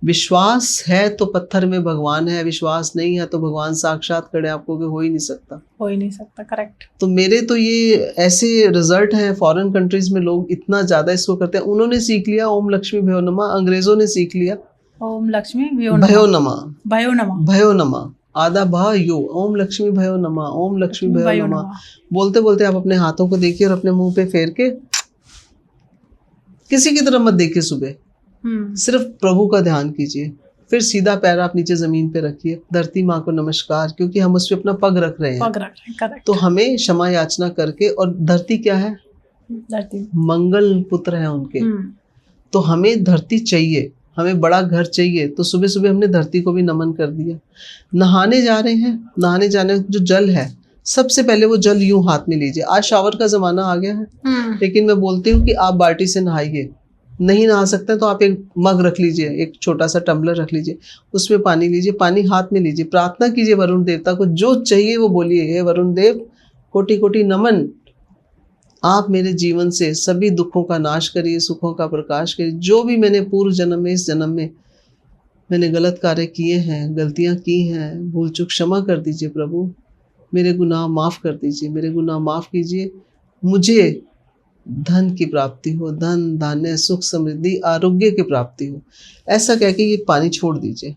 विश्वास है तो पत्थर में भगवान है, विश्वास नहीं है तो भगवान साक्षात खड़े, आपको हो ही नहीं सकता। हो ही नहीं सकता, करेक्ट। तो मेरे तो ये ऐसे रिजल्ट हैं, फॉरेन कंट्रीज में लोग इतना ज्यादा इसको करते हैं। उन्होंने सीख लिया ओम लक्ष्मी भयो नमः, अंग्रेजों ने सीख लिया ओम लक्ष्मी भयो नमः, भयो नमः, आधा भा यो, ओम लक्ष्मी भयो नमः, ओम लक्ष्मी भयो नमः बोलते बोलते आप अपने हाथों को देखिए और अपने मुंह पे फेर के किसी की तरफ मत देखिए। सुबह सिर्फ प्रभु का ध्यान कीजिए, फिर सीधा पैर आप नीचे जमीन पे रखिए, धरती माँ को नमस्कार, क्योंकि हम उस पे अपना पग रख रहे हैं। तो हमें क्षमा याचना करके, और धरती क्या है, धरती मंगल पुत्र है उनके, तो हमें धरती चाहिए, हमें बड़ा घर चाहिए। तो सुबह सुबह हमने धरती को भी नमन कर दिया। नहाने जा रहे हैं, नहाने जाने जो जल है, सबसे पहले वो जल यूं हाथ में लीजिए। आज शावर का जमाना आ गया है, लेकिन मैं बोलती हूँ कि आप बाल्टी से नहाइए, नहीं नहा सकते हैं तो आप एक मग रख लीजिए, एक छोटा सा टम्बलर रख लीजिए, उसमें पानी लीजिए, पानी हाथ में लीजिए, प्रार्थना कीजिए वरुण देवता को, जो चाहिए वो बोलिए, हे वरुण देव कोटि कोटि नमन, आप मेरे जीवन से सभी दुखों का नाश करिए, सुखों का प्रकाश करिए। जो भी मैंने पूर्व जन्म में, इस जन्म में मैंने गलत कार्य किए हैं, गलतियां की हैं, भूल चूक क्षमा कर दीजिए प्रभु, मेरे गुनाह माफ़ कर दीजिए, मेरे गुनाह माफ़ कीजिए, मुझे धन की प्राप्ति हो, धन धान्य सुख समृद्धि आरोग्य की प्राप्ति हो। ऐसा कह के ये पानी छोड़ दीजिए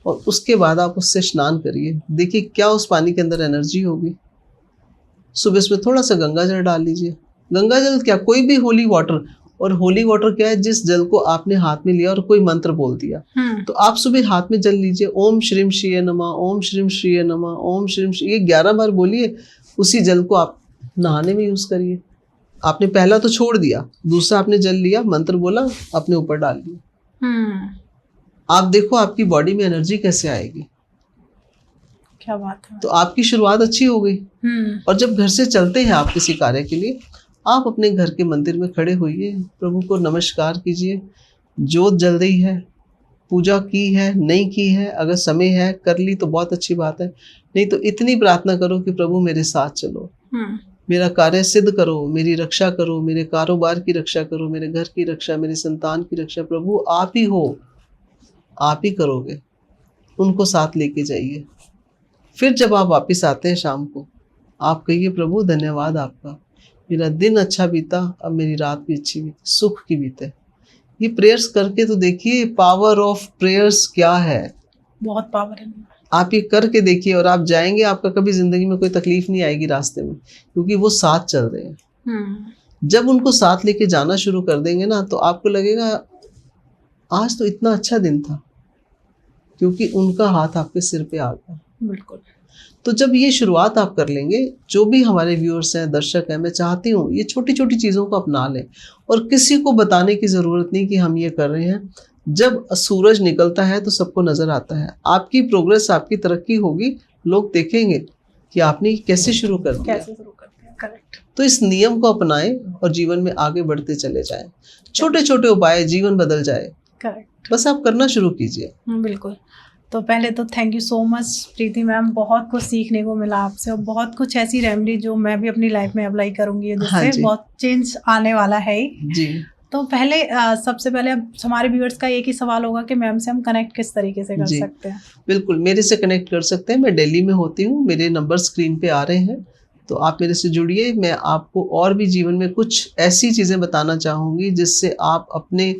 और उसके बाद आप उससे स्नान करिए। देखिए क्या उस पानी के अंदर एनर्जी होगी। सुबह उसमें थोड़ा सा गंगा जल डाल लीजिए। गंगा जल क्या, कोई भी होली वाटर, और होली वाटर क्या है, जिस जल को आपने हाथ में लिया और कोई मंत्र बोल दिया, तो आप सुबह हाथ में जल लीजिए, ओम श्रीम श्रीय नमः, ओम श्रीम श्रीय नमः, ओम श्रीम श्री, ये 11 बार बोलिए। उसी जल को आप नहाने में यूज करिए। आपने पहला तो छोड़ दिया, दूसरा आपने जल लिया, मंत्र बोला, अपने ऊपर डाल लिया। आप देखो आपकी बॉडी में एनर्जी कैसे आएगी। क्या बात है। तो आपकी शुरुआत अच्छी हो गई। और जब घर से चलते हैं आप किसी कार्य के लिए, आप अपने घर के मंदिर में खड़े होइए, प्रभु को नमस्कार कीजिए, जोत जल रही है, पूजा की है नहीं की है, अगर समय है कर ली तो बहुत अच्छी बात है, नहीं तो इतनी प्रार्थना करो कि प्रभु मेरे साथ चलो, मेरा कार्य सिद्ध करो, मेरी रक्षा करो, मेरे कारोबार की रक्षा करो, मेरे घर की रक्षा, मेरे संतान की रक्षा, प्रभु आप ही हो, आप ही करोगे। उनको साथ लेके जाइए। फिर जब आप वापस आते हैं शाम को, आप कहिए प्रभु धन्यवाद आपका, मेरा दिन अच्छा बीता, अब मेरी रात भी अच्छी बीती, सुख की बीते। ये प्रेयर्स करके तो देखिए पावर ऑफ प्रेयर्स क्या है। बहुत पावर है। आप ये करके देखिए और आप जाएंगे, आपका कभी जिंदगी में कोई तकलीफ नहीं आएगी रास्ते में, क्योंकि वो साथ चल रहे हैं। जब उनको साथ लेके जाना शुरू कर देंगे ना, तो आपको लगेगा आज तो इतना अच्छा दिन था, क्योंकि उनका हाथ आपके सिर पे आ गया। बिल्कुल। तो जब ये शुरुआत आप कर लेंगे, जो भी हमारे व्यूअर्स हैं, दर्शक हैं, मैं चाहती हूँ ये छोटी छोटी चीज़ों को अपना लें और किसी को बताने की ज़रूरत नहीं कि हम ये कर रहे हैं। जब सूरज निकलता है तो सबको नज़र आता है। आपकी प्रोग्रेस, आपकी तरक्की होगी, लोग देखेंगे कि आपने कैसे शुरू कर दिया। करेक्ट। तो इस नियम को अपनाएं और जीवन में आगे बढ़ते चले जाएं। छोटे छोटे उपाय, जीवन बदल जाए। करेक्ट। बस आप करना शुरू कीजिए। बिल्कुल। तो पहले तो thank you so much Preeti ma'am, बहुत कुछ सीखने को मिला आपसे और बहुत कुछ ऐसी रेमेडी जो मैं भी अपनी लाइफ में अप्लाई करूंगी, जिससे बहुत चेंज आने वाला है जी। तो पहले सबसे पहले अब हमारे व्यूअर्स का एक ही सवाल होगा कि मैम से हम कनेक्ट किस तरीके से कर सकते हैं। बिल्कुल, मेरे से कनेक्ट कर सकते हैं। मैं दिल्ली में होती हूँ, मेरे नंबर स्क्रीन पे आ रहे हैं, तो आप मेरे से जुड़िए। मैं आपको और भी जीवन में कुछ ऐसी चीज़ें बताना चाहूँगी जिससे आप अपने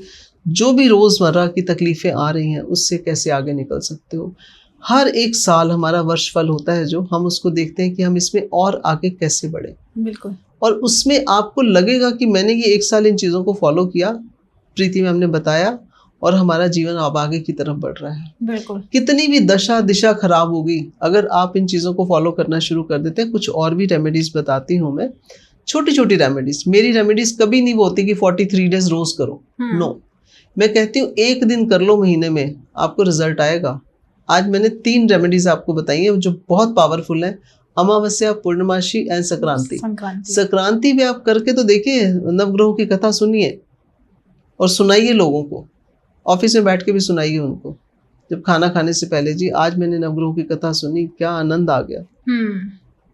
जो भी रोज़मर्रा की तकलीफ़ें आ रही हैं उससे कैसे आगे निकल सकते हो। हर एक साल हमारा वर्षफल होता है, जो हम उसको देखते हैं कि हम इसमें और आगे कैसे बढ़े। बिल्कुल। और उसमें आपको लगेगा कि मैंने ये 1 साल इन चीज़ों को फॉलो किया, प्रीति मैम ने बताया, और हमारा जीवन अब आगे की तरफ बढ़ रहा है। बिल्कुल। कितनी भी दशा दिशा खराब होगी, अगर आप इन चीज़ों को फॉलो करना शुरू कर देते हैं। कुछ और भी रेमेडीज़ बताती हूँ मैं, छोटी छोटी रेमेडीज़। मेरी रेमेडीज़ कभी नहीं बोलती कि 43 डेज रोज़ करो, नो। मैं कहती हूँ 1 दिन कर लो महीने में, आपको रिजल्ट आएगा। आज मैंने 3 रेमेडीज़ आपको बताई हैं जो बहुत पावरफुल हैं। अमावस्या, पूर्णमासी एंड संक्रांति। संक्रांति पे आप करके तो देखिए, नवग्रहों की कथा सुनिए और सुनाइए लोगों को, ऑफिस में बैठ के भी सुनाइए उनको, जब खाना खाने से पहले, जी आज मैंने नवग्रहों की कथा सुनी, क्या आनंद आ गया।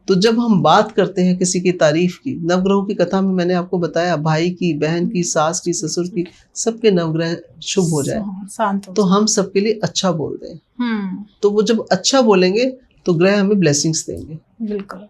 तो जब हम बात करते हैं किसी की तारीफ की, नवग्रहों की कथा में मैंने आपको बताया, भाई की, बहन की, सास की, ससुर की, सबके नवग्रह शुभ हो जाए, तो हम सबके लिए अच्छा बोल दें। तो वो जब अच्छा बोलेंगे तो ग्रह हमें ब्लेसिंग्स देंगे। बिल्कुल।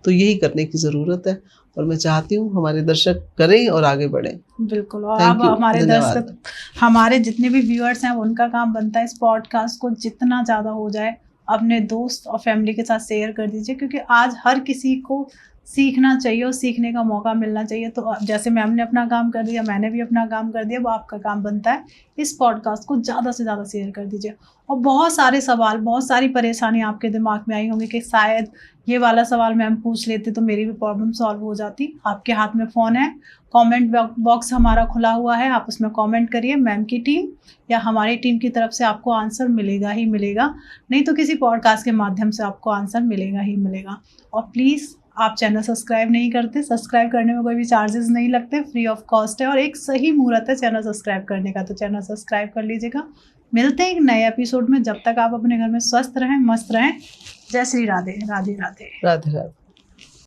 तो यही करने की ज़रूरत है और मैं चाहती हूँ हमारे दर्शक करें और आगे बढ़ें। बिल्कुल। और अब हमारे दर्शक, हमारे जितने भी व्यूअर्स हैं, उनका काम बनता है इस पॉडकास्ट को जितना ज़्यादा हो जाए अपने दोस्त और फैमिली के साथ शेयर कर दीजिए, क्योंकि आज हर किसी को सीखना चाहिए और सीखने का मौका मिलना चाहिए। तो जैसे मैम ने अपना काम कर दिया, मैंने भी अपना काम कर दिया, वो आपका काम बनता है इस पॉडकास्ट को ज़्यादा से ज़्यादा शेयर कर दीजिए। और बहुत सारे सवाल, बहुत सारी परेशानी आपके दिमाग में आई होंगी कि शायद ये वाला सवाल मैम पूछ लेते तो मेरी भी प्रॉब्लम सॉल्व हो जाती। आपके हाथ में फ़ोन है, कमेंट बॉक्स हमारा खुला हुआ है, आप उसमें कमेंट करिए, मैम की टीम या हमारी टीम की तरफ से आपको आंसर मिलेगा ही मिलेगा, नहीं तो किसी पॉडकास्ट के माध्यम से आपको आंसर मिलेगा ही मिलेगा। और प्लीज़ आप चैनल सब्सक्राइब नहीं करते, सब्सक्राइब करने में कोई भी चार्जेस नहीं लगते, फ्री ऑफ कॉस्ट है और एक सही मुहूर्त है चैनल सब्सक्राइब करने का, तो चैनल सब्सक्राइब कर लीजिएगा। मिलते हैं एक नए एपिसोड में, जब तक आप अपने घर में स्वस्थ रहें, मस्त रहें। जय श्री राधे, राधे राधे। राधे राधे।